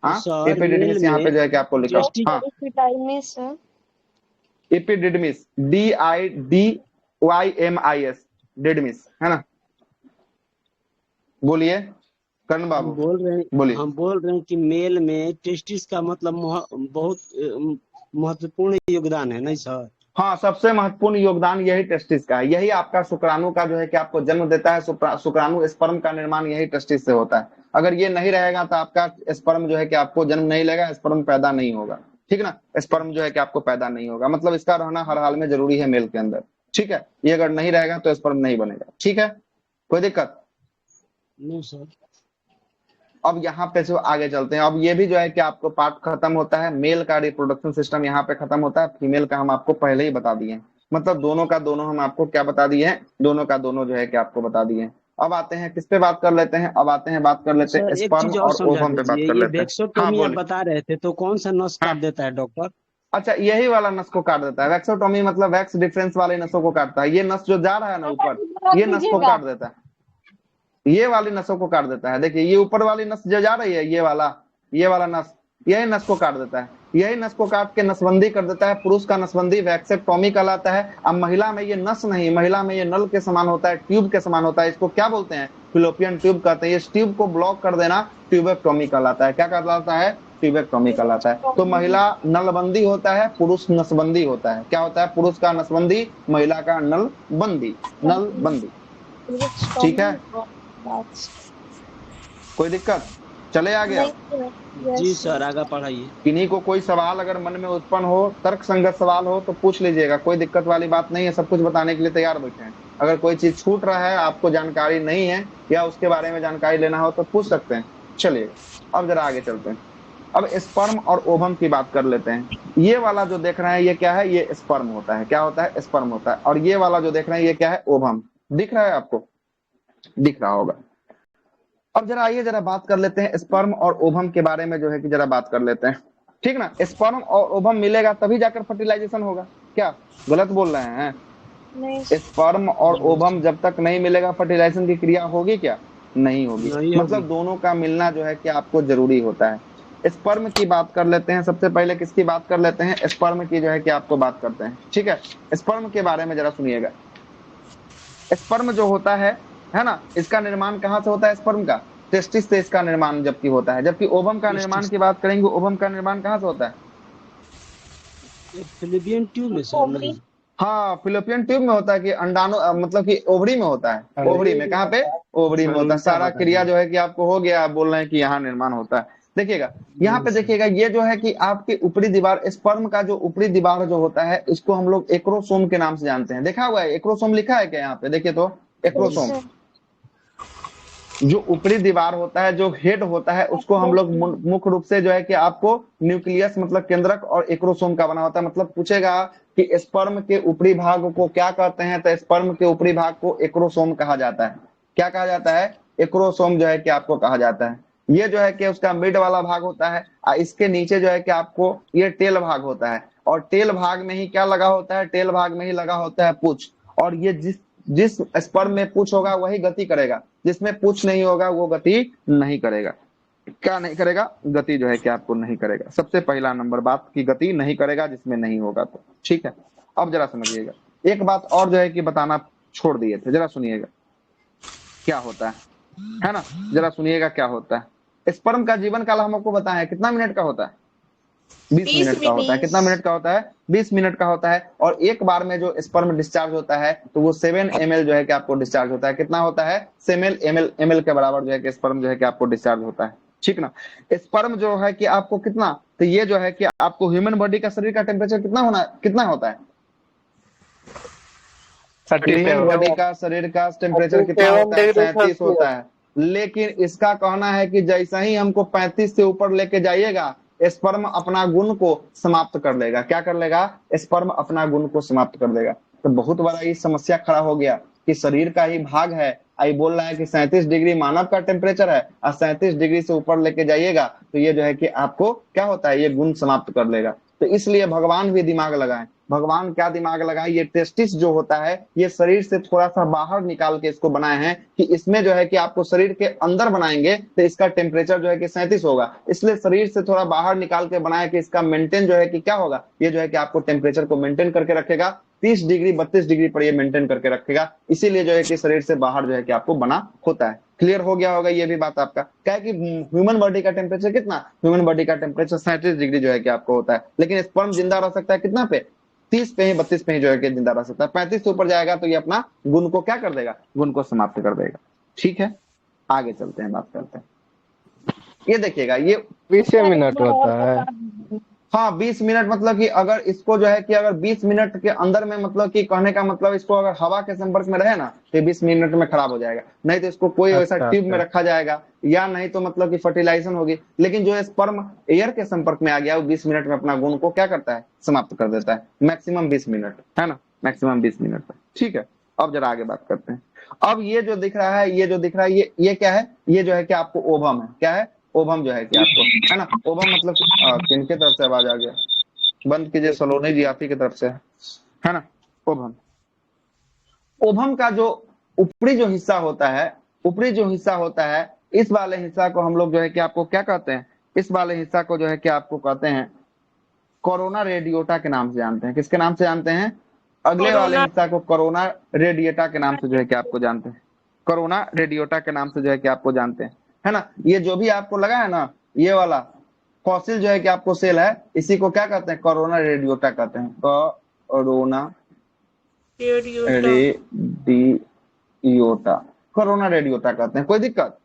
हाँ, एपिडिडमिस यहाँ पे जो है कि आपको लिखा है। हाँ, एपिडिडमिस, DIDYMIS, डिडमिस है ना। बोलिए कर्ण बाबू। बोलिए। हम बोल रहे हैं कि मेल में टेस्टिस का मतलब बहुत महत्वपूर्ण योगदान है, नहीं सर? हाँ, सबसे महत्वपूर्ण योगदान यही टेस्टिस का है। यही आपका शुक्राणु का जो है कि आपको जन्म देता है। शुक्राणु स्पर्म का निर्माण यही टेस्टिस से होता है। अगर ये नहीं रहेगा तो आपका स्पर्म जो है कि आपको जन्म नहीं लेगा, स्पर्म पैदा नहीं होगा। ठीक ना, स्पर्म जो है कि आपको पैदा नहीं होगा, मतलब इसका रहना हर हाल में जरूरी है मेल के अंदर। ठीक है, ये अगर नहीं रहेगा तो स्पर्म नहीं बनेगा। ठीक है, कोई दिक्कत नहीं सर। अब यहाँ पे से आगे चलते हैं। अब ये भी जो है कि आपको पार्ट खत्म होता है, मेल का रिप्रोडक्शन सिस्टम यहाँ पे खत्म होता है। फीमेल का हम आपको पहले ही बता दिए हैं, मतलब दोनों का दोनों हम आपको क्या बता दिए हैं? दोनों का दोनों जो है कि आपको बता दिए हैं। अब आते हैं किस पे बात कर लेते हैं? अब आते हैं बात कर लेते हैं स्पर्म और ओवम पे बात कर लेते हैं। हाँ, बता रहे थे तो कौन सा नस काट देता है डॉक्टर? अच्छा, यही वाला नस को काट देता है। वैक्सोटोमी मतलब वैक्स डिफरेंस वाले नसों को काटता है। ये नस जो जा रहा है ना ऊपर, ये नस को काट देता है, ये वाली नसों को काट देता है। देखिए ये ऊपर वाली नस जो जा रही है, ये वाला नस, यही नस को काट देता है। यही नस को काट के नसबंदी कर देता है। पुरुष का नसबंदी वैक्सेक्टोमी कहलाता है। अब महिला में ये नस नहीं, महिला में ये नल के समान होता है, ट्यूब के समान होता है। इसको क्या बोलते हैं? फिलोपियन ट्यूब कहते हैं। इस ट्यूब को ब्लॉक कर देना ट्यूबेक्टोमी कहलाता है। क्या कहलाता है? ट्यूबेक्टोमी कहलाता है। तो महिला नलबंदी होता है, पुरुष नसबंदी होता है। क्या होता है? पुरुष का नसबंदी, महिला का नलबंदी। ठीक है, कोई दिक्कत? चले आगे। जी सर, आगे पढ़ाइए। किन्हीं को कोई सवाल अगर मन में उत्पन्न हो, तर्क संगत सवाल हो तो पूछ लीजिएगा, कोई दिक्कत वाली बात नहीं है। सब कुछ बताने के लिए तैयार बैठे हैं। अगर कोई चीज छूट रहा है, आपको जानकारी नहीं है या उसके बारे में जानकारी लेना हो तो पूछ सकते हैं। चलिए अब जरा आगे चलते हैं। अब स्पर्म और ओवम की बात कर लेते हैं। ये वाला जो देख रहे हैं ये क्या है? ये स्पर्म होता है। क्या होता है? स्पर्म होता है। और ये वाला जो देख रहे हैं ये क्या है? ओवम। दिख रहा है आपको? दिख रहा होगा। अब जरा आइए जरा बात कर लेते हैं स्पर्म और ओवम के बारे में जो है कि जरा बात कर लेते हैं। ठीक ना, स्पर्म और ओवम मिलेगा तभी जाकर फर्टिलाइजेशन होगा। क्या गलत बोल रहे हैं? स्पर्म और ओवम जब तक नहीं मिलेगा फर्टिलाइजेशन की क्रिया होगी क्या? नहीं होगी। मतलब दोनों का मिलना जो है कि आपको जरूरी होता है। स्पर्म की बात कर लेते हैं। सबसे पहले किसकी बात कर लेते हैं? स्पर्म की जो है कि आपको बात करते हैं। ठीक है, स्पर्म के बारे में जरा सुनिएगा। स्पर्म जो होता है ना, इसका निर्माण कहाँ से होता है? स्पर्म का टेस्टिस से इसका निर्माण जबकि होता है। जबकि ओवम का निर्माण की बात करेंगे, ओवम का निर्माण कहाँ से होता है? फिलिपियन ट्यूब में सर नहीं? हाँ, फिलोपियन ट्यूब में होता है कि अंडाणु मतलब कि ओवरी में होता है। ओवरी में, कहाँ पे? ओवरी में होता है। सारा क्रिया जो है कि आपको हो गया, आप बोल रहे हैं कि यहाँ निर्माण होता है। देखिएगा यहाँ पे, देखिएगा ये जो है कि आपके ऊपरी दीवार, स्पर्म का जो ऊपरी दीवार जो होता है, इसको हम लोग एक्रोसोम के नाम से जानते हैं। देखा हुआ है एक्रोसोम लिखा है क्या यहाँ पे? देखिए तो एक्रोसोम, जो ऊपरी दीवार होता है, जो हेड होता है, उसको हम लोग मुख्य रूप से जो है कि आपको न्यूक्लियस मतलब केंद्रक और एक्रोसोम का बना होता है। मतलब पूछेगा कि स्पर्म के ऊपरी भाग को क्या कहते हैं, तो स्पर्म के ऊपरी भाग को एक्रोसोम कहा जाता है। क्या कहा जाता है? एक्रोसोम जो है कि आपको कहा जाता है। ये जो है कि उसका मिड वाला भाग होता है, इसके नीचे जो है कि आपको ये टेल भाग होता है, और टेल भाग में ही क्या लगा होता है? टेल भाग में ही लगा होता है पूछ। और ये जिस स्पर्म में पूछ होगा वही गति करेगा, जिसमें पूछ नहीं होगा वो गति नहीं करेगा। क्या नहीं करेगा? गति जो है कि आपको नहीं करेगा। सबसे पहला नंबर बात की गति नहीं करेगा जिसमें नहीं होगा तो। ठीक है, अब जरा समझिएगा। एक बात और जो है कि बताना छोड़ दिए थे, जरा सुनिएगा क्या होता है ना? जरा सुनिएगा क्या होता है। स्पर्म का जीवन काल हम आपको बताए हैं कितना मिनट का होता है? 20 मिनट का होता है। कितना मिनट का होता है? 20 मिनट का होता है। और एक बार में जो स्पर्म डिस्चार्ज होता है तो वो 7 ml जो है कि आपको डिस्चार्ज होता है। कितना होता है? 7 ml के बराबर जो है कि स्पर्म जो है कि आपको डिस्चार्ज होता है। ठीक ना? स्पर्म जो है कि आपको कितना, तो ये जो है कि आपको ह्यूमन बॉडी का, शरीर का टेम्परेचर कितना होता है? ह्यूमन बॉडी का, शरीर का टेम्परेचर कितना होता है? 37 होता है। लेकिन इसका कहना है कि जैसा ही हमको 35 से ऊपर लेके जाइएगा, स्पर्म अपना गुण को समाप्त कर लेगा। क्या कर लेगा? स्पर्म अपना गुण को समाप्त कर देगा। तो बहुत बड़ा ये समस्या खड़ा हो गया कि शरीर का ही भाग है, आई बोल रहा है कि 37 डिग्री मानव का टेम्परेचर है, और 37 डिग्री से ऊपर लेके जाइएगा तो ये जो है कि आपको क्या होता है? ये गुण समाप्त कर लेगा। तो इसलिए भगवान भी दिमाग लगाए। भगवान क्या दिमाग लगाए? ये टेस्टिस जो होता है, ये शरीर से थोड़ा सा बाहर निकाल के इसको बनाए हैं कि इसमें जो है कि आपको शरीर के अंदर बनाएंगे तो इसका टेम्परेचर जो है कि 37 होगा। इसलिए शरीर से थोड़ा बाहर निकाल के बनाया कि इसका मेंटेन जो है कि क्या होगा? ये जो है कि आपको टेम्परेचर को मेंटेन करके रखेगा। 30 डिग्री 32 डिग्री पर ये मेंटेन करके रखेगा। इसीलिए जो है कि शरीर से बाहर जो है कि आपको बना होता है। क्लियर हो गया होगा ये भी बात आपका? क्या है कि ह्यूमन बॉडी का टेम्परेचर कितना? ह्यूमन बॉडी का टेम्परेचर 37 डिग्री जो है कि आपको होता है। लेकिन स्पर्म जिंदा रह सकता है कितना पे? 30 पे ही, 32 पे ही जो है कि जिंदा रह सकता है। 35 से ऊपर जाएगा तो ये अपना गुण को क्या कर देगा? गुण को समाप्त कर देगा। ठीक है, आगे चलते हैं, बात करते हैं। ये देखिएगा, ये 20 मिनट होता है। हाँ, 20 मिनट मतलब कि अगर इसको जो है कि अगर 20 मिनट के अंदर में, मतलब कि कहने का मतलब इसको अगर हवा के संपर्क में रहे ना तो 20 मिनट में खराब हो जाएगा। नहीं तो इसको कोई ऐसा ट्यूब में रखा जाएगा, या नहीं तो मतलब कि फर्टिलाइजेशन होगी। लेकिन जो स्पर्म एयर के संपर्क में आ गया वो 20 मिनट में अपना गुण को क्या करता है? समाप्त कर देता है। मैक्सिमम 20 मिनट है ना? मैक्सिमम 20 मिनट तक। ठीक है, अब जरा आगे बात करते हैं। अब ये जो दिख रहा है, ये जो दिख रहा है, ये क्या है? ये जो है कि आपको ओवम है। क्या है? ओवम जो है कि आपको, है ना? ओवम मतलब किनके तरफ से आवाज आ गया? बंद कीजिए, सलोनी जी आप ही की तरफ से है ना? ओवम, ओवम का जो ऊपरी जो हिस्सा होता है, ऊपरी जो हिस्सा होता है, इस वाले हिस्सा को हम लोग जो है कि आपको क्या कहते हैं? इस वाले हिस्सा को जो है कि आपको कहते हैं कोरोना रेडियोटा के नाम से जानते हैं। किसके नाम से जानते हैं? अगले वाले हिस्सा को कोरोना रेडिएटा के नाम से जो है कि आपको जानते हैं। कोरोना रेडियोटा के नाम से जो है कि आपको जानते हैं, है ना? ये जो भी आपको लगा है ना, ये वाला फॉसिल जो है कि आपको सेल है, इसी को क्या कहते हैं? कोरोना रेडियोटा कहते हैं। कोरोना रेडियोटा, कोरोना रेडियोटा कहते हैं। कोई दिक्कत?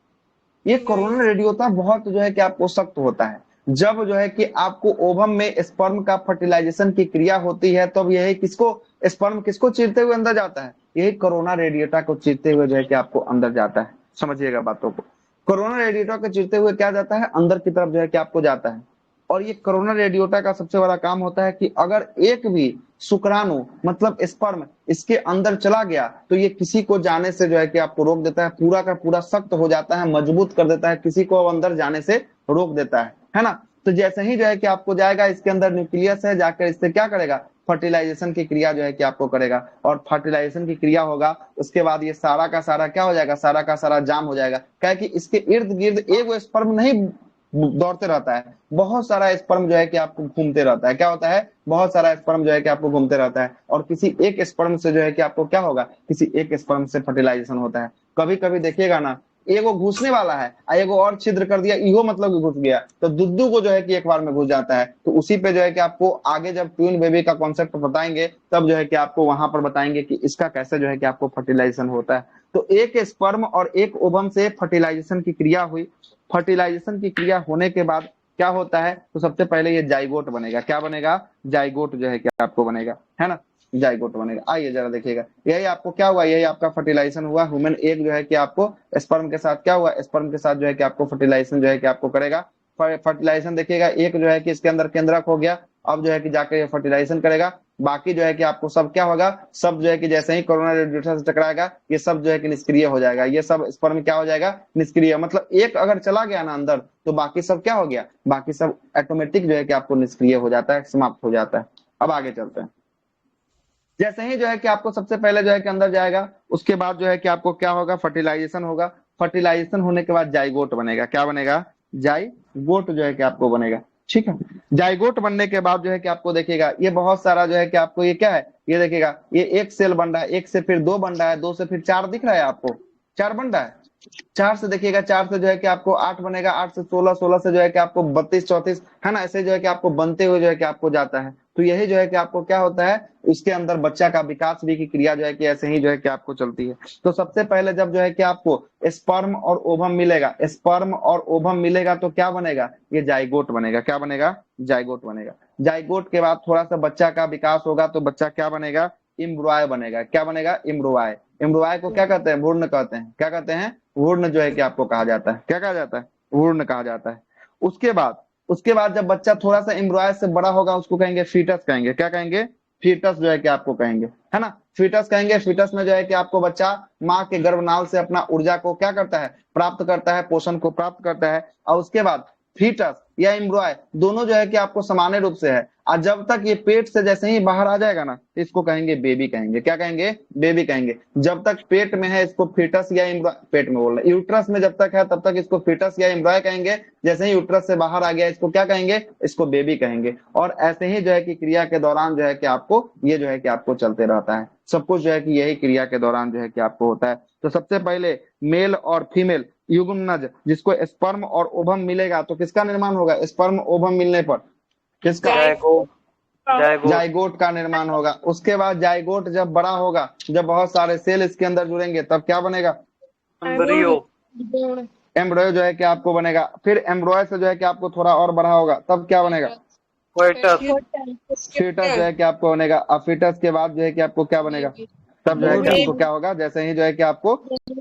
ये कोरोना रेडियोटा बहुत जो है कि आपको सख्त होता है। जब जो है कि आपको ओवम में स्पर्म का फर्टिलाइजेशन की क्रिया होती है, तब यही किसको, स्पर्म किसको चीरते हुए अंदर जाता है? यही कोरोना रेडियोटा को चीरते हुए जो है कि आपको अंदर जाता है। समझिएगा बातों को। कोरोना रेडियोटा को चीरते हुए क्या जाता है? अंदर की तरफ जो है कि आपको जाता है। और ये कोरोना रेडियोटा का सबसे बड़ा काम होता है कि अगर एक भी शुक्राणु मतलब स्पर्म इसके अंदर चला गया तो ये किसी को जाने से जो है कि आपको रोक देता है। पूरा का पूरा सख्त हो जाता है, मजबूत कर देता है, किसी को अंदर जाने से रोक देता है ना? तो जैसे ही जो है कि आपको जाएगा, इसके अंदर न्यूक्लियस है, जाकर इससे क्या करेगा? फर्टिलाइजेशन की क्रिया जो है कि आपको करेगा। और फर्टिलाइजेशन की क्रिया होगा, उसके बाद ये सारा का सारा क्या हो जाएगा? सारा का सारा जाम हो जाएगा। क्या कि इसके इर्द गिर्द एक वो स्पर्म नहीं दौड़ते रहता है, बहुत सारा स्पर्म जो है कि आपको घूमते रहता है। क्या होता है? बहुत सारा स्पर्म जो है कि आपको घूमते रहता है। और किसी एक स्पर्म से जो है कि आपको क्या होगा? किसी एक स्पर्म से फर्टिलाइजेशन होता है। कभी कभी देखिएगा ना एगो घुसने वाला है और एगो और छिद्र कर दिया, इहो मतलब कि घुस गया, तो दुद्दू को जो है कि एक बार में घुस जाता है। तो उसी पे जो है कि आपको आगे जब ट्विन बेबी का कॉन्सेप्ट बताएंगे तब जो है कि आपको वहां पर बताएंगे कि इसका कैसे जो है कि आपको फर्टिलाइजेशन होता है। तो एक स्पर्म और एक ओवम से फर्टिलाइजेशन की क्रिया हुई। फर्टिलाइजेशन की क्रिया होने के बाद क्या होता है, तो सबसे पहले ये जाइगोट बनेगा। क्या बनेगा? जाइगोट जो है कि आपको बनेगा, है ना, जाइगोट बनेगा। आइए जरा देखिएगा, यही आपको क्या हुआ, यही आपका फर्टिलाइजेशन हुआ। ह्यूमन एग जो है कि आपको स्पर्म के साथ क्या हुआ, स्पर्म के साथ जो है कि आपको फर्टिलाइजेशन जो है कि आपको करेगा। फर्टिलाइजेशन देखिएगा, एक जो है कि इसके अंदर केंद्रक हो गया, अब जो है कि जाकर ये फर्टिलाइजेशन करेगा। बाकी जो है कि आपको सब क्या होगा, सब जो है कि जैसे ही कोरोना रेडिएटर से टकराएगा ये सब जो है कि निष्क्रिय हो जाएगा। ये सब स्पर्म क्या हो जाएगा, निष्क्रिय। मतलब एक अगर चला गया ना अंदर तो बाकी सब क्या हो गया, बाकी सब ऑटोमेटिक जो है कि आपको निष्क्रिय हो जाता है, समाप्त हो जाता है। अब आगे चलते हैं। जैसे ही जो है कि आपको सबसे पहले जो है कि अंदर जाएगा, उसके बाद जो है कि आपको क्या होगा, फर्टिलाइजेशन होगा। फर्टिलाइजेशन होने के बाद जाइगोट बनेगा। क्या बनेगा? जाइगोट जो है कि आपको बनेगा। ठीक है, जाइगोट बनने के बाद जो है कि आपको देखिएगा ये बहुत सारा जो है कि आपको ये क्या है, ये देखिएगा ये एक सेल बन रहा है, एक से फिर दो बन रहा है, दो से फिर चार दिख रहा है आपको, चार बन रहा है। चार से देखिएगा, चार से जो है कि आपको आठ बनेगा, आठ से 16, 16 से जो है कि आपको 32, 34, है ना, ऐसे जो है कि आपको बनते हुए जो है कि आपको जाता है। तो यही जो है कि आपको क्या होता है, उसके अंदर बच्चा का विकास भी की क्रिया जो है कि ऐसे ही जो है कि आपको चलती है। तो सबसे पहले जब जो है कि आपको स्पर्म और ओवम मिलेगा, स्पर्म और ओवम मिलेगा तो क्या बनेगा, ये जाइगोट बनेगा। क्या बनेगा? जाइगोट बनेगा। जाइगोट के बाद थोड़ा सा बच्चा का विकास होगा तो बच्चा क्या बनेगा, इम्ब्रॉय बनेगा। क्या बनेगा? इम्ब्रॉय। इम्ब्रॉय को क्या कहते हैं, भ्रूण कहते हैं। क्या कहते हैं? भ्रूण जो है कि आपको कहा जाता है। क्या कहा जाता है? भ्रूण कहा जाता है। उसके बाद जब बच्चा थोड़ा सा इम्ब्रॉय से बड़ा होगा उसको कहेंगे फीटस कहेंगे। क्या कहेंगे? फीटस जो है कि आपको कहेंगे, है ना, फीटस कहेंगे। फीटस में जो है कि आपको बच्चा माँ के गर्भनाल से अपना ऊर्जा को क्या करता है, प्राप्त करता है, पोषण को प्राप्त करता है। और उसके बाद फीटस या इम्ब्रॉय दोनों जो है कि आपको समान रूप से है। और जब तक ये पेट से जैसे ही बाहर आ जाएगा ना तो इसको कहेंगे बेबी कहेंगे। क्या कहेंगे? बेबी कहेंगे। जब तक पेट में है इसको फीटस या इम्ब्रॉय, पेट में बोल रहे, यूट्रस में जब तक है तब तक इसको फीटस या इम्ब्रॉय कहेंगे। जैसे ही यूट्रस से बाहर आ गया इसको क्या कहेंगे, इसको बेबी कहेंगे। और ऐसे ही जो है कि क्रिया के दौरान जो है कि आपको ये जो है कि आपको चलते रहता है। सब कुछ जो है कि यही क्रिया के दौरान जो है कि आपको होता है। तो सबसे पहले मेल और फीमेल युग्मनज जिसको स्पर्म और ओवम मिलेगा तो किसका निर्माण होगा, स्पर्म ओवम मिलने पर किसका, जाइगोट का निर्माण होगा। उसके बाद जाइगोट जब बड़ा होगा, जब बहुत सारे सेल इसके अंदर जुड़ेंगे तब क्या बनेगा, एम्ब्रियो। एम्ब्रॉय जो है कि आपको बनेगा। फिर एम्ब्रॉय से जो है कि आपको थोड़ा और बड़ा होगा तब क्या बनेगा, फीटस जो है कि आपको बनेगा। और फीटस के बाद जो है कि आपको क्या बनेगा, तब जो है कि आपको क्या होगा, जैसे ही जो है कि आपको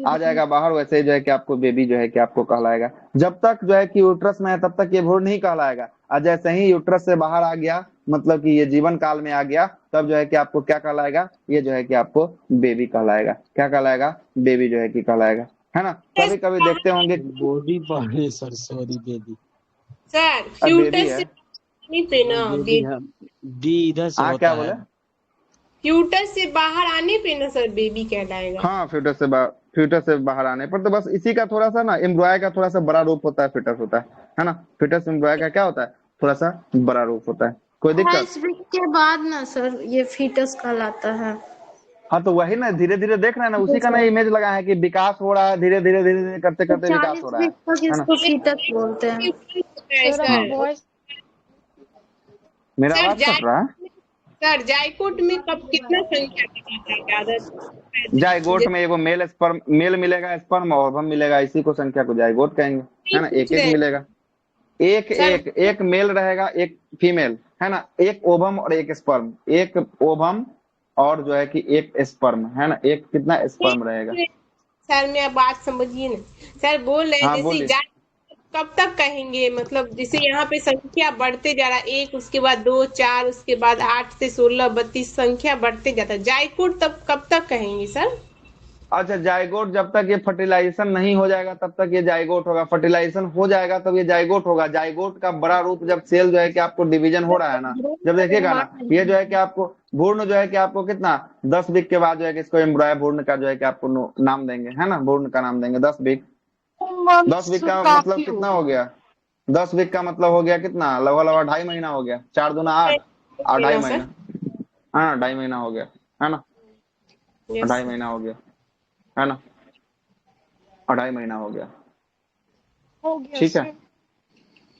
आ जाएगा बाहर वैसे ही जो है कि आपको बेबी जो है कि आपको कहलाएगा। जब तक जो है कि यूट्रस में है तब तक ये भ्रूण नहीं कहलाएगा। और जैसे ही यूट्रस से बाहर आ गया, मतलब कि ये जीवन काल में आ गया, तब जो है कि आपको क्या कहलाएगा, ये जो है कि आपको बेबी कहलाएगा। क्या कहलाएगा, बेबी जो है कि कहलाएगा, है ना। कभी कभी देखते होंगे body part sir, sorry baby sir baby foetus है, से नहीं पे ना बेबी है, डी इधर से हाँ होता क्या है। बोले, फ्यूटस से बाहर आने पे ना सर बेबी कहलाएगा। हाँ फ्यूटस से बाहर आने पर। तो बस इसी का थोड़ा सा ना, एम्ब्रॉय का थोड़ा सा बड़ा रूप होता है, फिटस होता है ना। फिटस एम्ब्रॉय का क्या होता है, थोड़ा सा बड़ा रूप होता है। कोई दिक्कत? 28 वीक के बाद ना सर ये फीटस कहलाता है। हाँ तो वही ना, धीरे धीरे देख रहे हैं ना, उसी का ना इमेज लगा है कि विकास हो रहा है, धीरे धीरे धीरे धीरे करते तो करते विकास हो 40 रहा वीक तक है ना। इसको फीटस बोलते हैं। सर हाँ आपका वॉइस मेरा सर आवाज कट रहा है, सर जाइकोट में कब कितना संख्या दिखाता है, ज्यादा जाइगोट में एगो मेल स्पर्म, मेल मिलेगा स्पर्म और ओवम मिलेगा, इसी को संख्या को जाइगोट कहेंगे, है ना। एक एक मिलेगा, एक सर एक एक मेल रहेगा, एक फीमेल, है ना, एक ओवम और एक स्पर्म, एक ओवम और जो है कि एक स्पर्म, है ना, एक कितना स्पर्म रहेगा। सर मेरा बात समझिए ना, सर बोल रहे हैं हाँ जैसे बोलिए। कब तक कहेंगे, मतलब जैसे यहाँ पे संख्या बढ़ते जा रहा है, एक उसके बाद 2, 4, उसके बाद 8 से 16, 32 संख्या बढ़ते जाता है, जाइकोट तब कब तक कहेंगे सर? अच्छा, जाइगोट जब तक ये फर्टिलाइजेशन नहीं हो जाएगा तब तक ये जाइगोट होगा, फर्टिलाइजेशन हो जाएगा तब ये जाइगोट होगा। जाइगोट का बड़ा रूप जब सेल जो है कि आपको डिवीजन हो रहा है ना, जब देखिएगा ना, ये जो है कि आपको भ्रूण जो है कि आपको कितना 10 वीक के बाद जो है कि इसको एम्ब्रॉय भ्रूण का जो है कि आपको नाम देंगे, है ना, भ्रूण का नाम देंगे 10 वीक। 10 वीक का मतलब कितना हो गया, 10 वीक का मतलब हो गया कितना, लगभग लगभग 2.5 महीना हो गया, 4 दूना 8 और 2.5 महीना, हाँ 2.5 महीना हो गया, है ना, 2.5 महीना हो गया, है ना। 2.5 महीना हो गया। हो गया ठीक है। सर।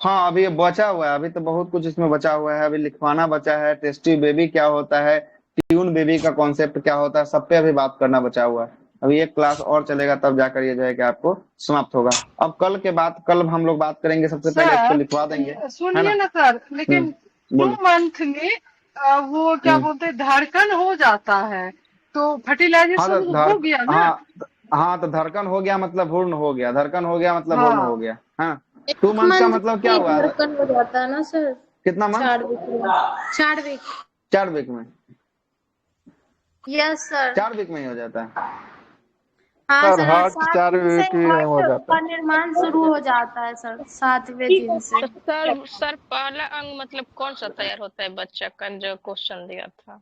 हाँ, अभी ये बचा हुआ है, अभी तो बहुत कुछ इसमें बचा हुआ है। अभी लिखवाना बचा है, टेस्टी बेबी क्या होता है, ट्यून बेबी का कॉन्सेप्ट क्या होता है, सब पे अभी बात करना बचा हुआ है। अभी एक क्लास और चलेगा तब जाकर ये जो है कि आपको समाप्त होगा। अब कल के बाद, कल हम लोग बात करेंगे, सबसे पहले इसको लिखवा देंगे, है सुनिए ना। ना सर, लेकिन 2 बोलो। मंथ में वो क्या बोलते हैं, धड़कन हो जाता है, तो हाँ फर्टिलाइजेशन तो हो गया ना। हाँ तो धड़कन हो गया मतलब भ्रूण हो गया, धड़कन हो गया मतलब भ्रूण हो हाँ, गया, है। 1 2 मंथ का मंथ मतलब क्या में हुआ? धड़कन हो जाता है ना सर। कितना मंथ? 4 वीक में। 4 वीक। 4 वीक में? Yes sir. 4 वीक में ही हो जाता है। हाँ सर सर, हार्ट 7 4 दिन से वीक ही में हो हार्ट जाता का है। निर्माण शुरू हो जाता है सर, 7वें दिन से। तो सर पहला अंग मतलब कौन सा तैयार होता है बच्चा का, जो क्वेश्चन दिया था?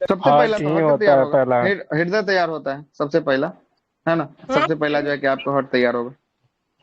सबसे पहला हार्ट तो ही हर्ट होता तैयार है होगा, पहला। हृदय तैयार होता है सबसे पहला, है ना। सबसे पहला जो है कि आपको हर्ट तैयार होगा,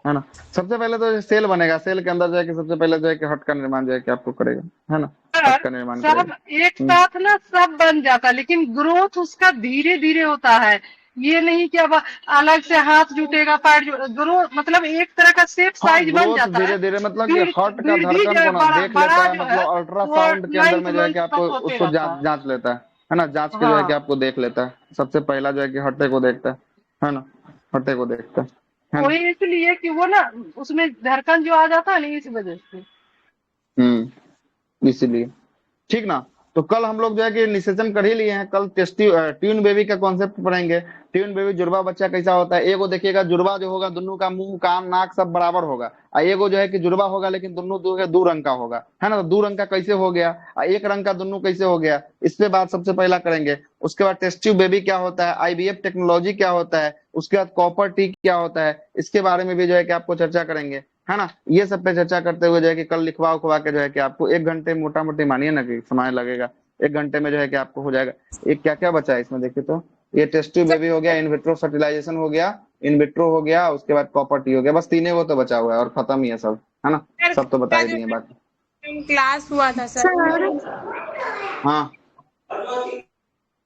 है ना। सबसे पहले तो सेल बनेगा, सेल के अंदर जो है कि सबसे पहले जो है कि हर्ट का निर्माण जो है कि आपको करेगा, है ना। हर्ट का निर्माण सब करेगा। एक साथ ना सब बन जाता है, लेकिन ग्रोथ उसका धीरे धीरे होता है। ये नहीं कि अब अलग से हाथ जुटेगा, पैर ग्रोथ मतलब एक तरह का शेप हाँ, साइज बन ग्रोथ जाता है। धीरे धीरे मतलब कि फिर हार्ट का वृद्धि धड़कन जो है को ना बड़ा देख बड़ा लेता है, जो है मतलब वो अल्ट्रासाउंड के अंदर 9th में जो है कि मंथ आपको तक होते उसको रहता है। जांच लेता है ना। जांच के जो है कि हाँ, आपको देख लेता है। सबसे पहला जो है कि हट्टे को देखता है ना। हट्टे को देखता है ना। वही इसलिए कि वो ना उसमें धड़कन जो आ जाता है ना, इस वजह से। इसीलिए, ठीक ना। तो कल हम लोग जो है कि निषेचन कर ही लिए हैं। कल टेस्टी ट्यून बेबी का कॉन्सेप्ट पढ़ेंगे। ट्यून बेबी जुड़वा बच्चा कैसा होता है। एगो देखिएगा, जुड़वा जो होगा दोनों का मुंह कान नाक सब बराबर होगा। एगो जो है कि जुड़वा होगा लेकिन दोनों दो रंग का होगा, है ना। तो 2 रंग का कैसे हो गया, एक रंग का दोनों कैसे हो गया, इस पे बात सबसे पहला करेंगे। उसके बाद टेस्ट ट्यूब बेबी क्या होता है, IVF टेक्नोलॉजी क्या होता है, उसके बाद कॉपर टी क्या होता है, इसके बारे में भी जो है कि आपको चर्चा करेंगे, है ना। ये सब पे चर्चा करते हुए जो है कि कल लिखवा उखवा के जो है कि आपको 1 घंटे मोटा मोटी मानिए ना कि समय लगेगा। 1 घंटे में जो है कि आपको हो जाएगा। एक क्या क्या बचा है इसमें देखिए तो, ये टेस्ट ट्यूब बेबी हो गया, इन विट्रो फर्टिलाइजेशन हो गया, इन विट्रो हो गया, उसके बाद कॉपर टी हो गया। बस 3 वो तो बचा हुआ है और खत्म ही है सब, है ना। सब तो बता ही दिए बाकी। क्लास हुआ था सर। हाँ